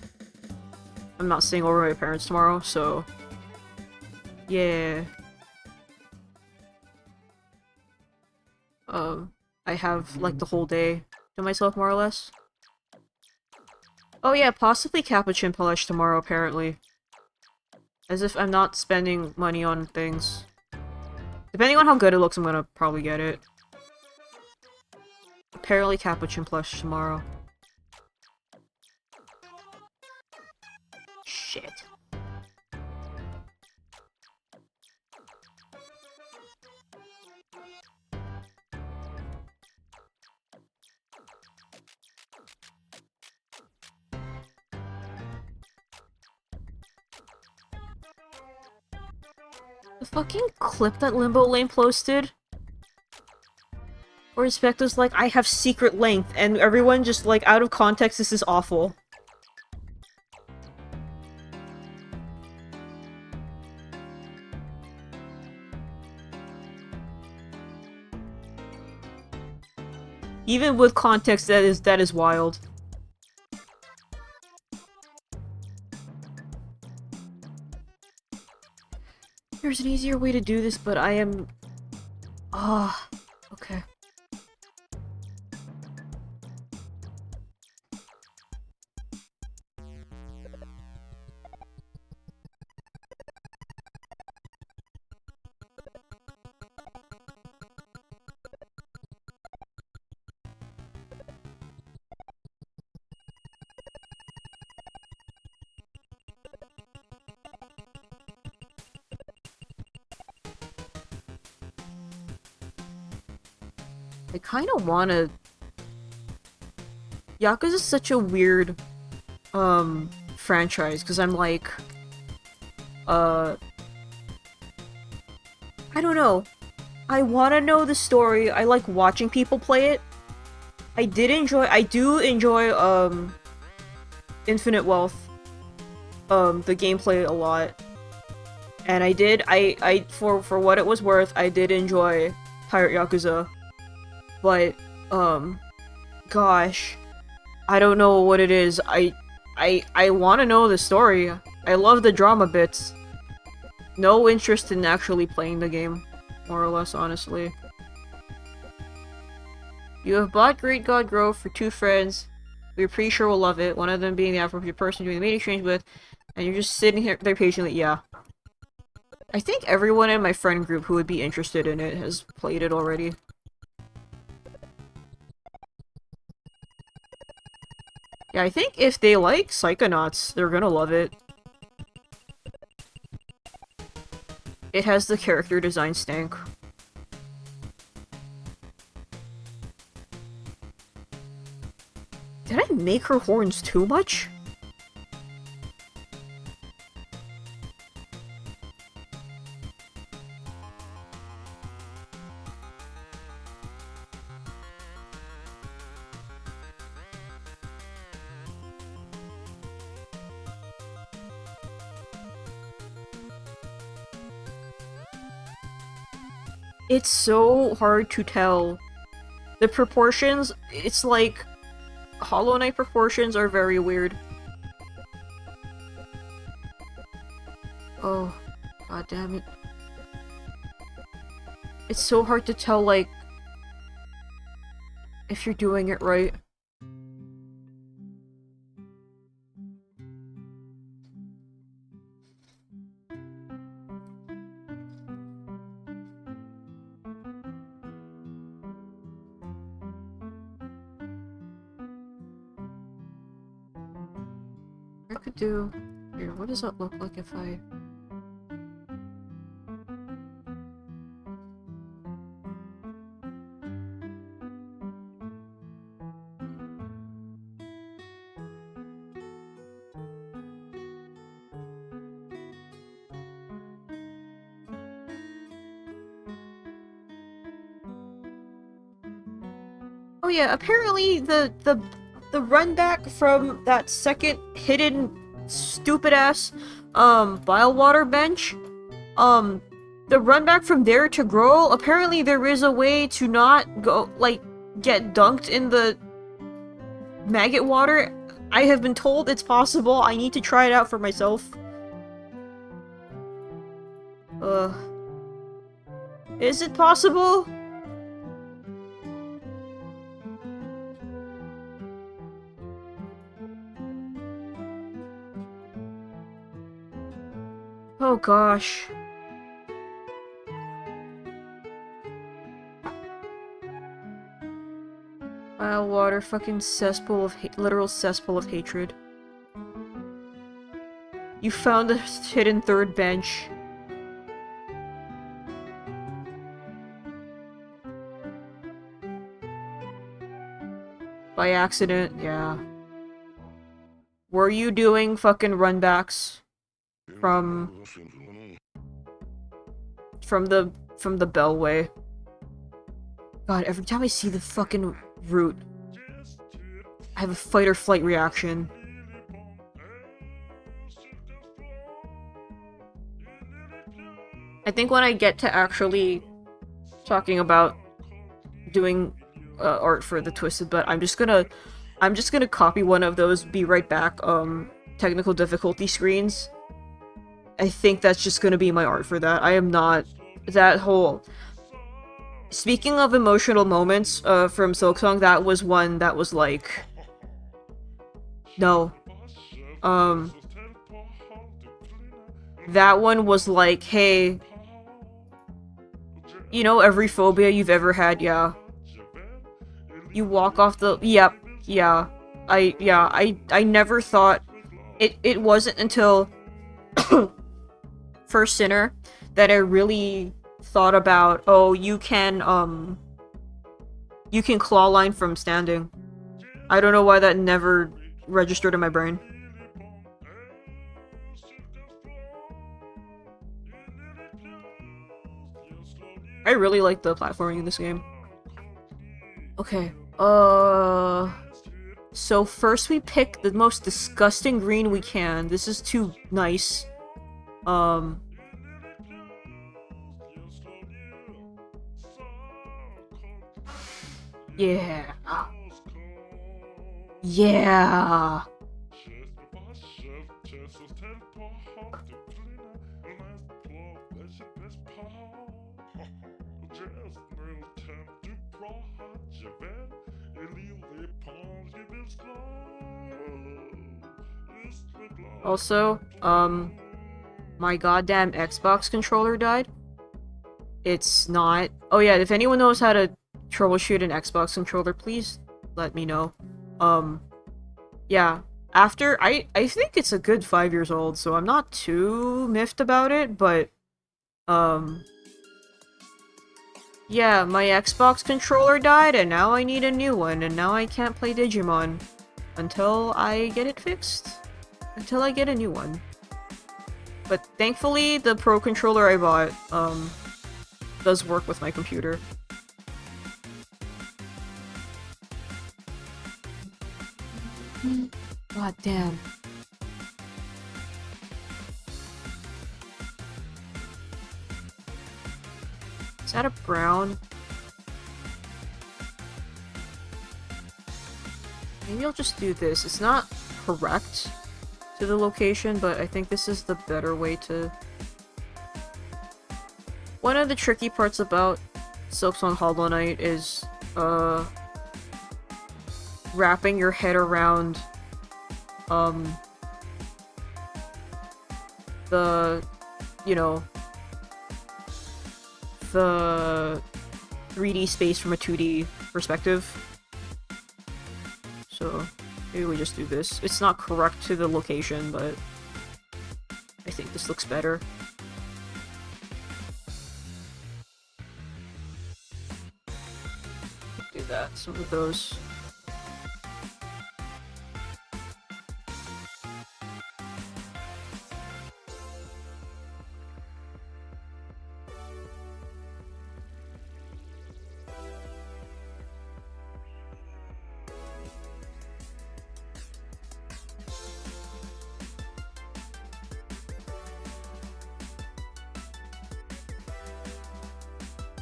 not staying over at my parents tomorrow, so... Yeah. I have, like, the whole day to myself, more or less. Oh yeah, possibly Capuchin Polish tomorrow, apparently. As if I'm not spending money on things. Depending on how good it looks, I'm gonna probably get it. Apparently Capuchin Plush tomorrow. Shit. The fucking clip that Limbo Lane posted? Where Spectre's like, I have secret length, and everyone just like, out of context, this is awful. Even with context, that is wild. There's an easier way to do this, but I am... Ah, okay. I kind of want to... Yakuza is such a weird, franchise, because I'm like, I don't know. I want to know the story. I like watching people play it. I do enjoy, Infinite Wealth, the gameplay a lot. And for what it was worth, I did enjoy Pirate Yakuza. But, gosh, I don't know what it is. I want to know the story. I love the drama bits. No interest in actually playing the game, more or less, honestly. You have bought Great God Grove for 2 friends. We're pretty sure we'll love it. One of them being the appropriate person doing the main exchange with, and you're just sitting here there patiently. Yeah. I think everyone in my friend group who would be interested in it has played it already. Yeah, I think if they like Psychonauts, they're gonna love it. It has the character design stank. Did I make her horns too much? It's so hard to tell. The proportions, it's like... Hollow Knight proportions are very weird. Oh, god damn it. It's so hard to tell, like... if you're doing it right. I could do... Here, what does that look like if I... Oh yeah, apparently the run back from that second hidden stupid-ass, Bilewater bench, the run back from there to Grohl, apparently there is a way to not go, like, get dunked in the maggot water. I have been told it's possible. I need to try it out for myself. Is it possible? Oh gosh. Water, fucking cesspool of literal cesspool of hatred. You found the hidden third bench. By accident, yeah. Were you doing fucking runbacks from the Bellway? God, every time I see the fucking route, I have a fight or flight reaction. I think when I get to actually talking about doing art for the Twisted Butt, I'm just gonna copy one of those be right back technical difficulty screens. I think that's just gonna be my art for that. I am not that whole... Speaking of emotional moments from Silksong, that was one that was like... No. That one was like, hey... You know every phobia you've ever had, yeah. You walk off the... Yep, yeah. I never thought... It wasn't until... First Sinner that I really thought about, oh, you can, you can claw line from standing. I don't know why that never registered in my brain. I really like the platforming in this game. Okay, so first we pick the most disgusting green we can. This is too nice. Yeah. Yeah. Also, my goddamn Xbox controller died. It's not... Oh yeah, if anyone knows how to troubleshoot an Xbox controller, please let me know. Yeah. After... I think it's a good 5 years old, so I'm not too miffed about it, but... Yeah, my Xbox controller died, and now I need a new one, and now I can't play Digimon. Until I get it fixed. Until I get a new one. But thankfully, the Pro controller I bought, does work with my computer. God damn. Is that a brown? Maybe I'll just do this. It's not correct to the location, but I think this is the better way to... One of the tricky parts about Silksong Hollow Knight is, wrapping your head around, the, you know, the 3D space from a 2D perspective. So, maybe we just do this. It's not correct to the location, but I think this looks better. Do that, some of those.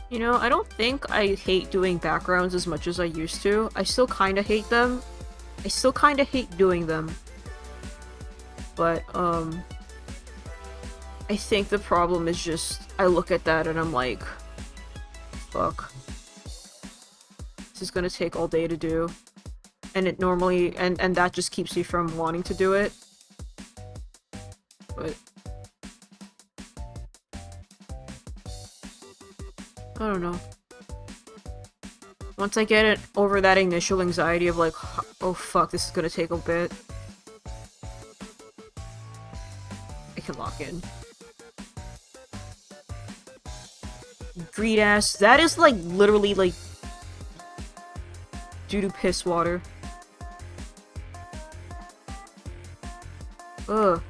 You know, I don't think I hate doing backgrounds as much as I used to. I still kinda hate them. I still kinda hate doing them. But, I think the problem is just, I look at that and I'm like, fuck. This is gonna take all day to do. And it normally, and that just keeps me from wanting to do it. But... I don't know. Once I get it over that initial anxiety of like, oh fuck, this is gonna take a bit, I can lock in. Greed ass. That is like literally like doo-doo piss water. Ugh.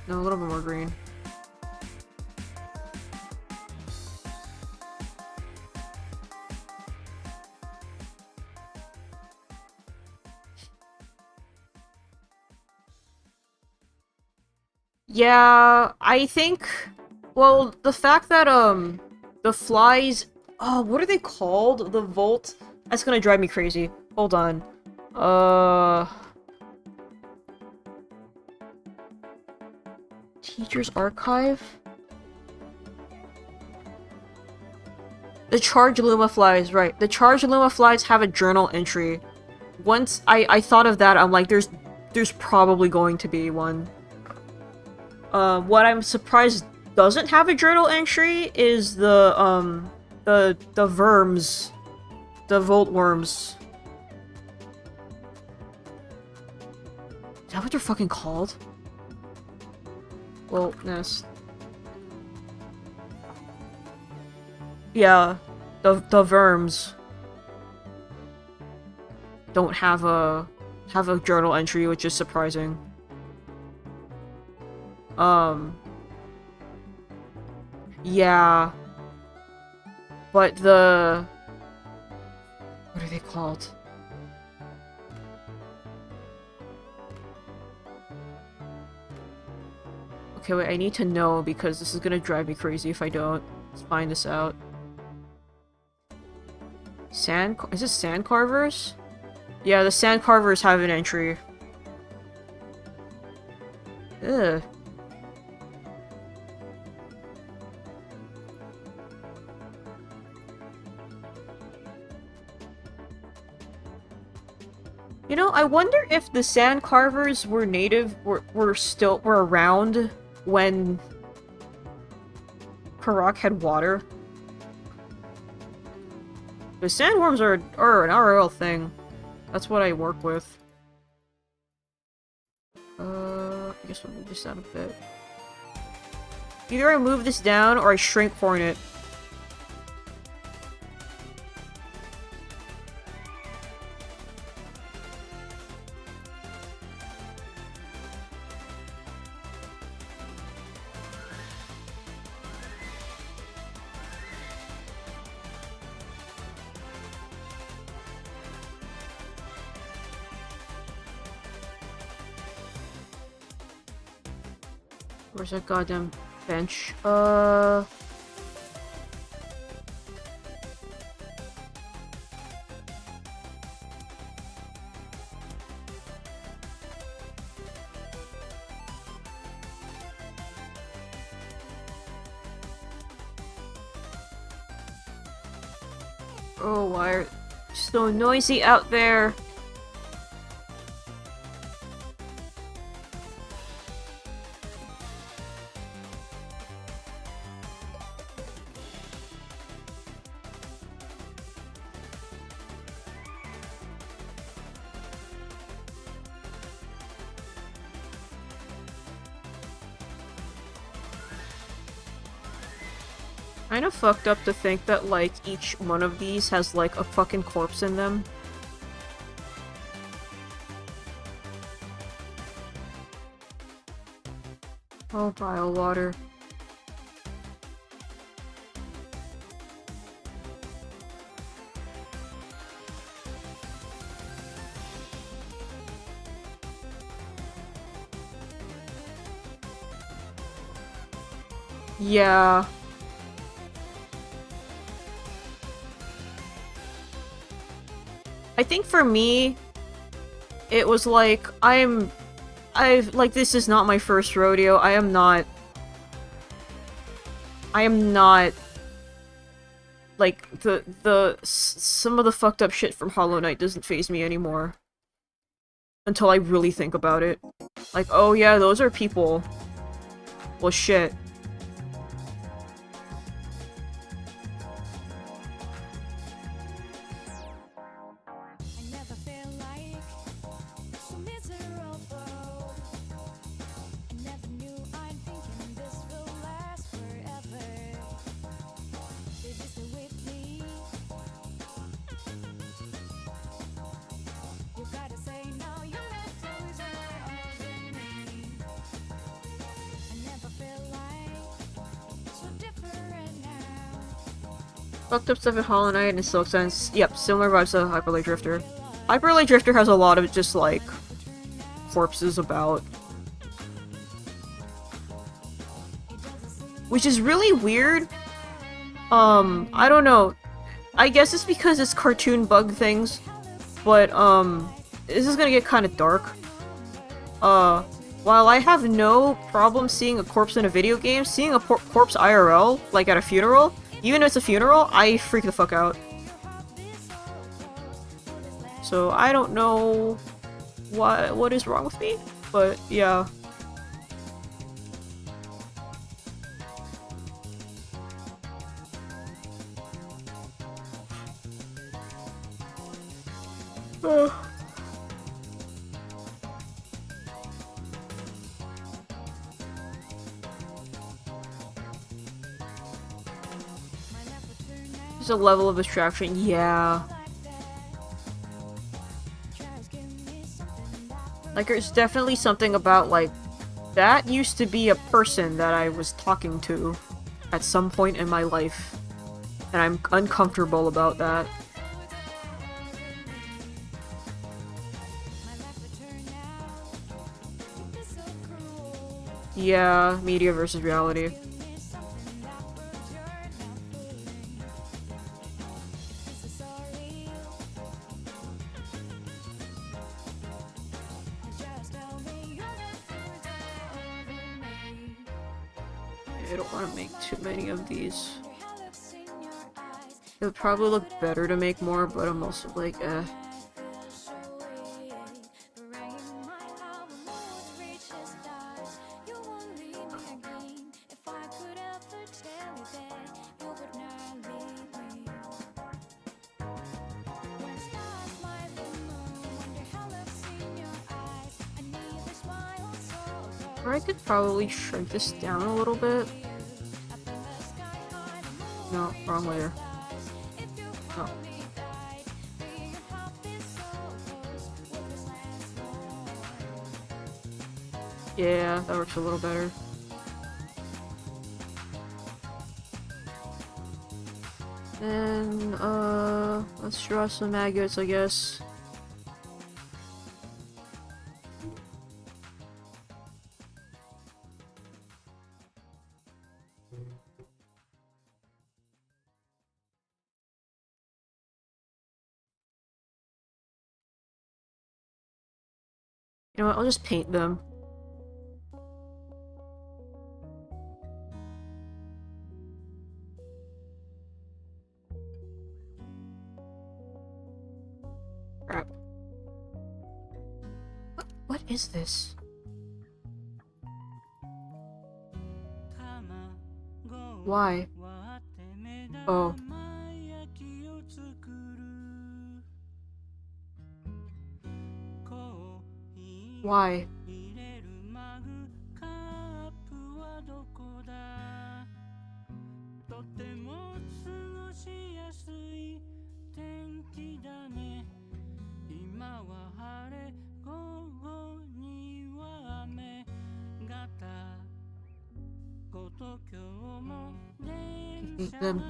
No, a little bit more green. Yeah, I think... Well, the fact that, the flies... Oh, what are they called? The Volt? That's gonna drive me crazy. Hold on. Teacher's Archive? The Charge Luma Flies, right. The Charge Luma Flies have a journal entry. Once I thought of that, I'm like, there's probably going to be one. What I'm surprised doesn't have a journal entry is the Verms. The Volt Worms. Is that what they're fucking called? Well, yes. Yeah. The Verms. don't have a journal entry, which is surprising. Yeah. But the... What are they called? Okay, wait, I need to know because this is gonna drive me crazy if I don't. Let's find this out. Is this sand carvers? Yeah, the sand carvers have an entry. Ugh. You know, I wonder if the sand carvers were were around when Karak had water. The sandworms are an RL thing. That's what I work with. I guess we'll move this down a bit. Either I move this down or I shrink Hornet. Where's that goddamn bench? Oh, why are so noisy out there? Kinda fucked up to think that, like, each one of these has, like, a fucking corpse in them. Oh, bile water. Yeah. I think for me, it was like, like, this is not my first rodeo. I am not, like, some of the fucked up shit from Hollow Knight doesn't faze me anymore. Until I really think about it. Like, oh yeah, those are people. Well, shit. Fucked up stuff in Hollow Knight and Silksong. Yep, similar vibes to Hyperlight Drifter. Hyperlight Drifter has a lot of just, like, corpses about. Which is really weird. I don't know. I guess it's because it's cartoon bug things. But, this is gonna get kind of dark. While I have no problem seeing a corpse in a video game, seeing a corpse IRL, like at a funeral, even if it's a funeral, I freak the fuck out. So I don't know what is wrong with me, but yeah. There's a level of abstraction, yeah. Like, there's definitely something about, like, that used to be a person that I was talking to at some point in my life. And I'm uncomfortable about that. Yeah, media versus reality. I don't want to make too many of these. It would probably look better to make more, but I'm also like, eh. Or I could probably shrink this down a little bit. No, wrong layer. Oh. Yeah, that works a little better. And, let's draw some maggots, I guess. You know what, I'll just paint them. Crap. What is this? Why? Oh. Why? Hate them.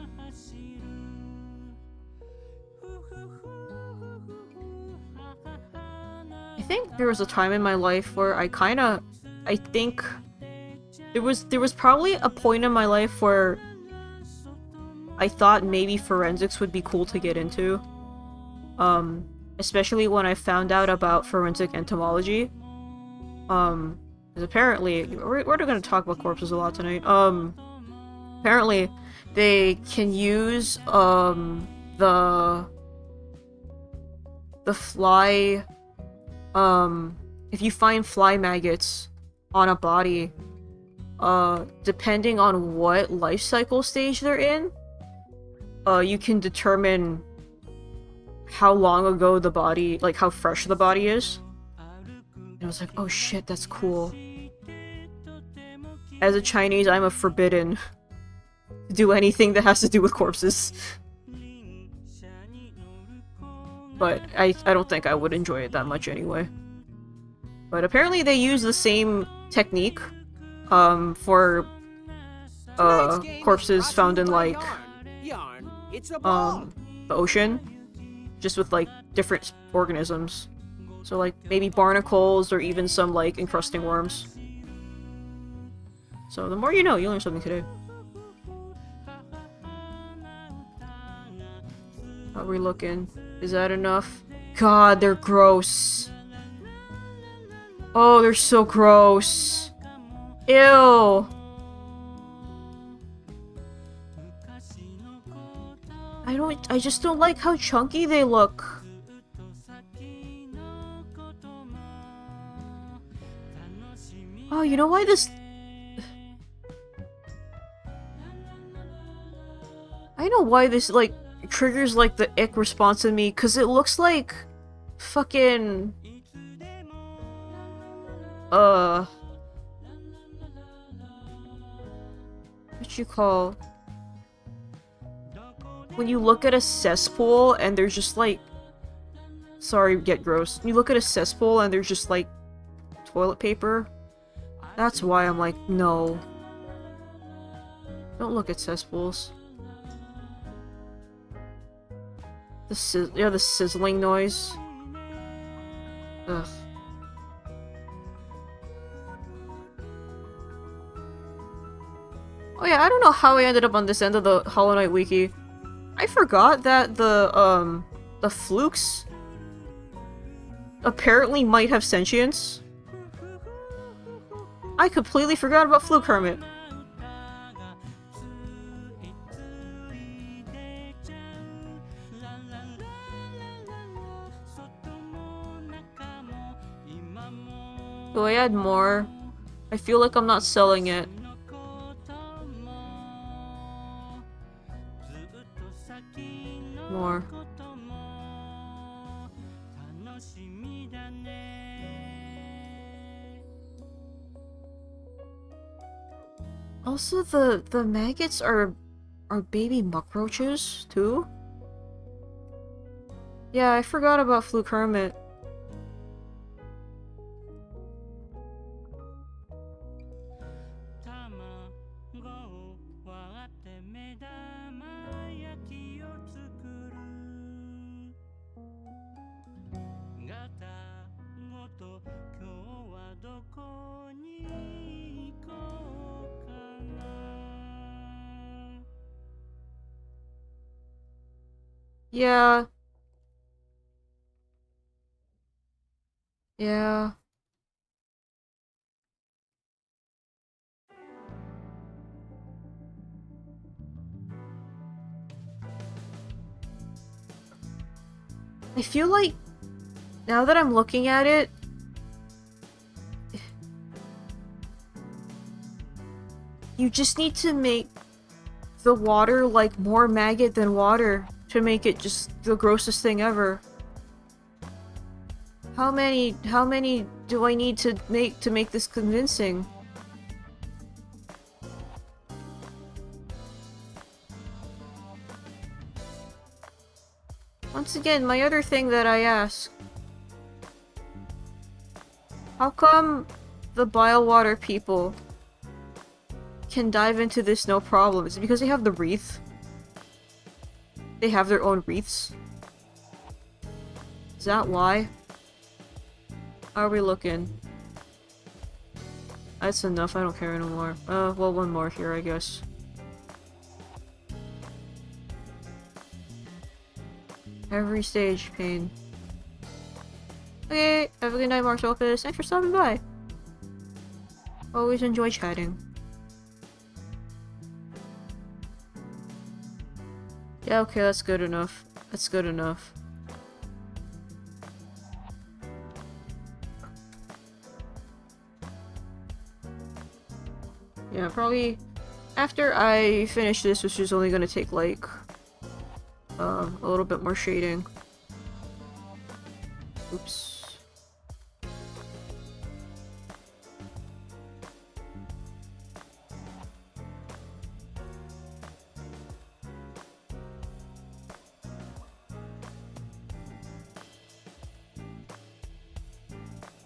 I think there was a time in my life where I think there was probably a point in my life where I thought maybe forensics would be cool to get into. Especially when I found out about forensic entomology. Because apparently, we're gonna talk about corpses a lot tonight. Apparently, they can use, the fly, if you find fly maggots on a body, depending on what life cycle stage they're in, you can determine how long ago the body, like how fresh the body is. And I was like, oh shit, that's cool. As a Chinese, I'm forbidden to do anything that has to do with corpses. But I don't think I would enjoy it that much anyway. But apparently they use the same technique, for, corpses found in, like, the ocean. Just with, like, different organisms. So, like, maybe barnacles or even some, like, encrusting worms. So, the more you know, you learn something today. How are we looking? Is that enough? God, they're gross. Oh, they're so gross. Ew. I just don't like how chunky they look. Oh, you know why this... I know why this, like, triggers, like, the ick response in me, because it looks like... fucking... what you call... when you look at a cesspool and there's just, like... Sorry, get gross. You look at a cesspool and there's just, like, toilet paper. That's why I'm like, no. Don't look at cesspools. The sizzling noise. Ugh. Oh yeah, I don't know how I ended up on this end of the Hollow Knight wiki. I forgot that the flukes apparently might have sentience. I completely forgot about Fluke Hermit. Do I add more? I feel like I'm not selling it. More. Also, the maggots are baby muckroaches too. Yeah, I forgot about Fluke Hermit. Yeah. Yeah. I feel like, now that I'm looking at it, you just need to make the water like more maggot than water to make it just the grossest thing ever. How many do I need to make this convincing? Once again, my other thing that I ask. How come the Bilewater people can dive into this no problem? Is it because they have the wreath? They have their own wreaths? Is that why? How are we looking? That's enough, I don't care anymore. Well, one more here, I guess. Every stage, pain. Okay, have a good night, Mark's Opus. Thanks for stopping by. Always enjoy chatting. Yeah, okay, that's good enough. That's good enough. Yeah, probably after I finish this, which is only gonna take like a little bit more shading. Oops.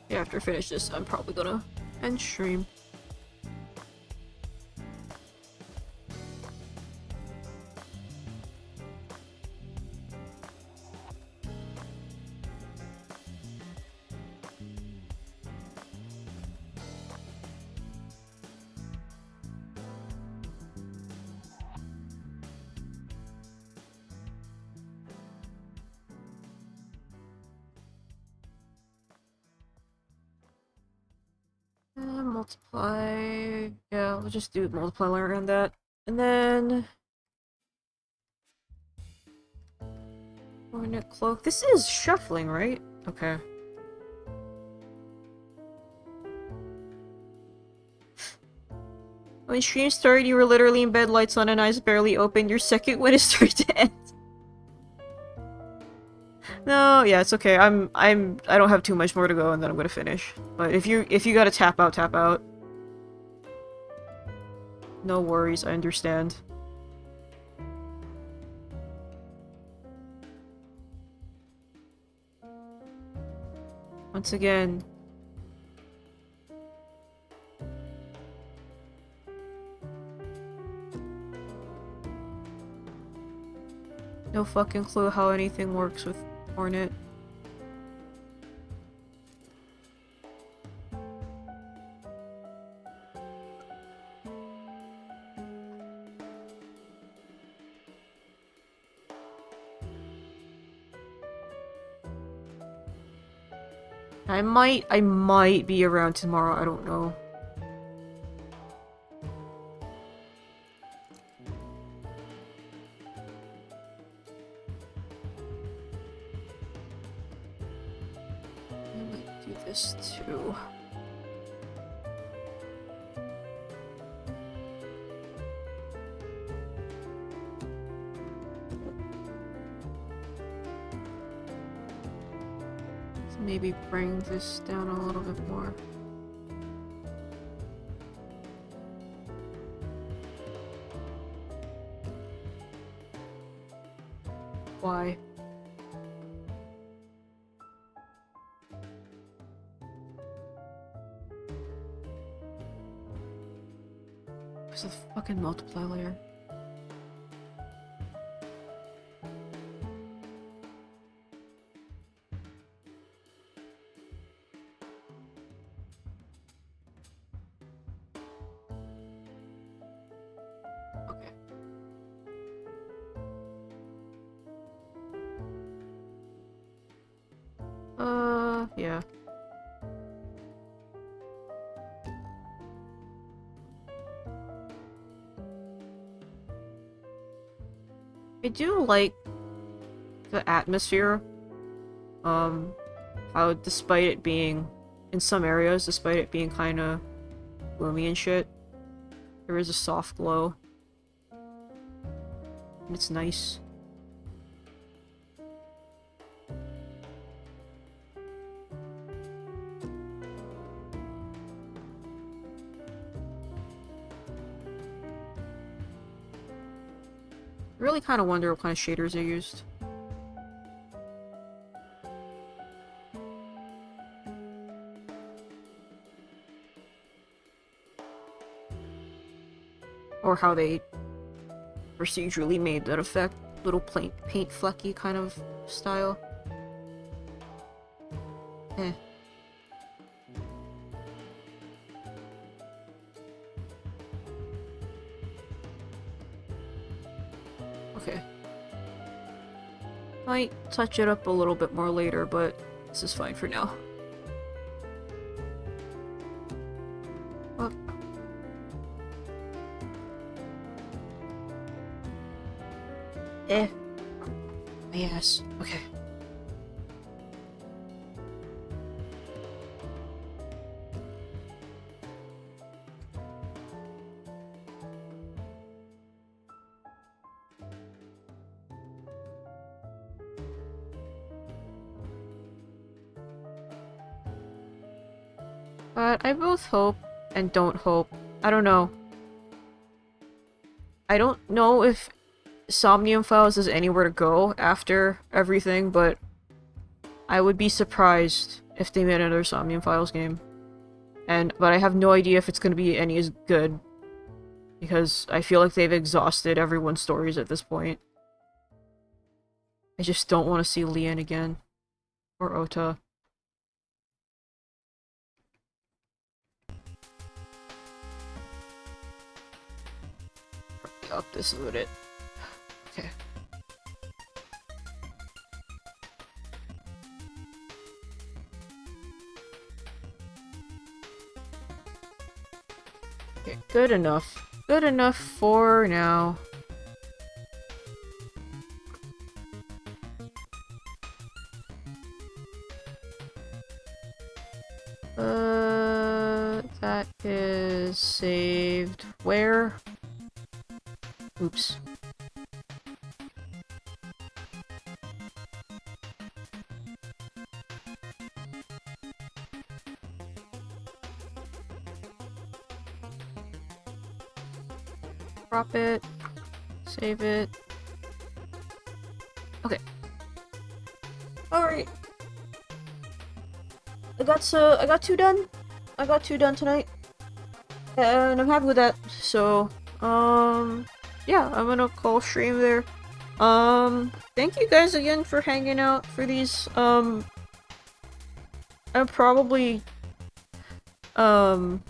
Yeah, after I finish this, I'm probably gonna end stream. Multiply. Yeah, we'll just do multiply around that. And then Hornet Cloak. This is shuffling, right? Okay. When stream started, you were literally in bed, lights on and eyes barely open. Your second win is starting to end. No, yeah, it's okay. I don't have too much more to go, and then I'm gonna finish. But if you gotta tap out, tap out. No worries, I understand. Once again, No fucking clue how anything works with Hornet. I might be around tomorrow, I don't know. I might do this too. Maybe bring this down a little bit more. Why? There's a fucking multiply layer. Yeah. I do like the atmosphere. How despite it being, in some areas, despite it being kinda gloomy and shit, there is a soft glow. And it's nice. I really kind of wonder what kind of shaders they used. Or how they procedurally made that effect. Little paint flecky kind of style. Eh. Okay. Might touch it up a little bit more later, but this is fine for now. Oh. My ass. Okay. But I both hope and don't hope. I don't know. I don't know if Somnium Files is anywhere to go after everything, but I would be surprised if they made another Somnium Files game. But I have no idea if it's going to be any as good, because I feel like they've exhausted everyone's stories at this point. I just don't want to see Leon again. Or Ota. Up this a little bit. Okay. Okay, good enough. Good enough for now. That is saved where? Oops. Drop it. Save it. Okay. Alright. I got two done. I got two done tonight. And I'm happy with that. So, yeah, I'm gonna call stream there. Thank you guys again for hanging out for these, I'm probably, thank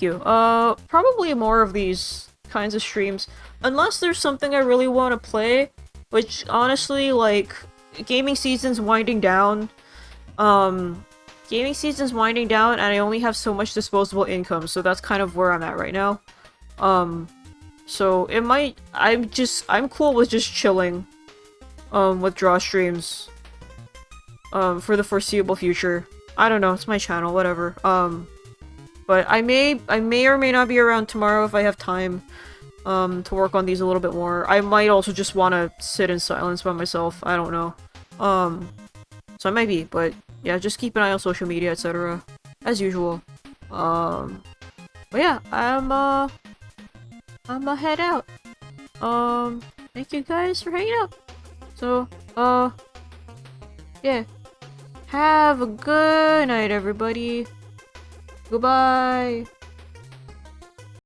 you. Probably more of these kinds of streams. Unless there's something I really want to play, which honestly, like, gaming season's winding down. Gaming season's winding down, and I only have so much disposable income, so that's kind of where I'm at right now. So it might, I'm cool with just chilling, with Drawstreams, for the foreseeable future. I don't know, it's my channel, whatever. But I may or may not be around tomorrow if I have time, to work on these a little bit more. I might also just want to sit in silence by myself, I don't know. So I might be, but yeah, just keep an eye on social media, etc. As usual. But yeah, I'm gonna head out. Thank you guys for hanging out. So, yeah. Have a good night, everybody. Goodbye.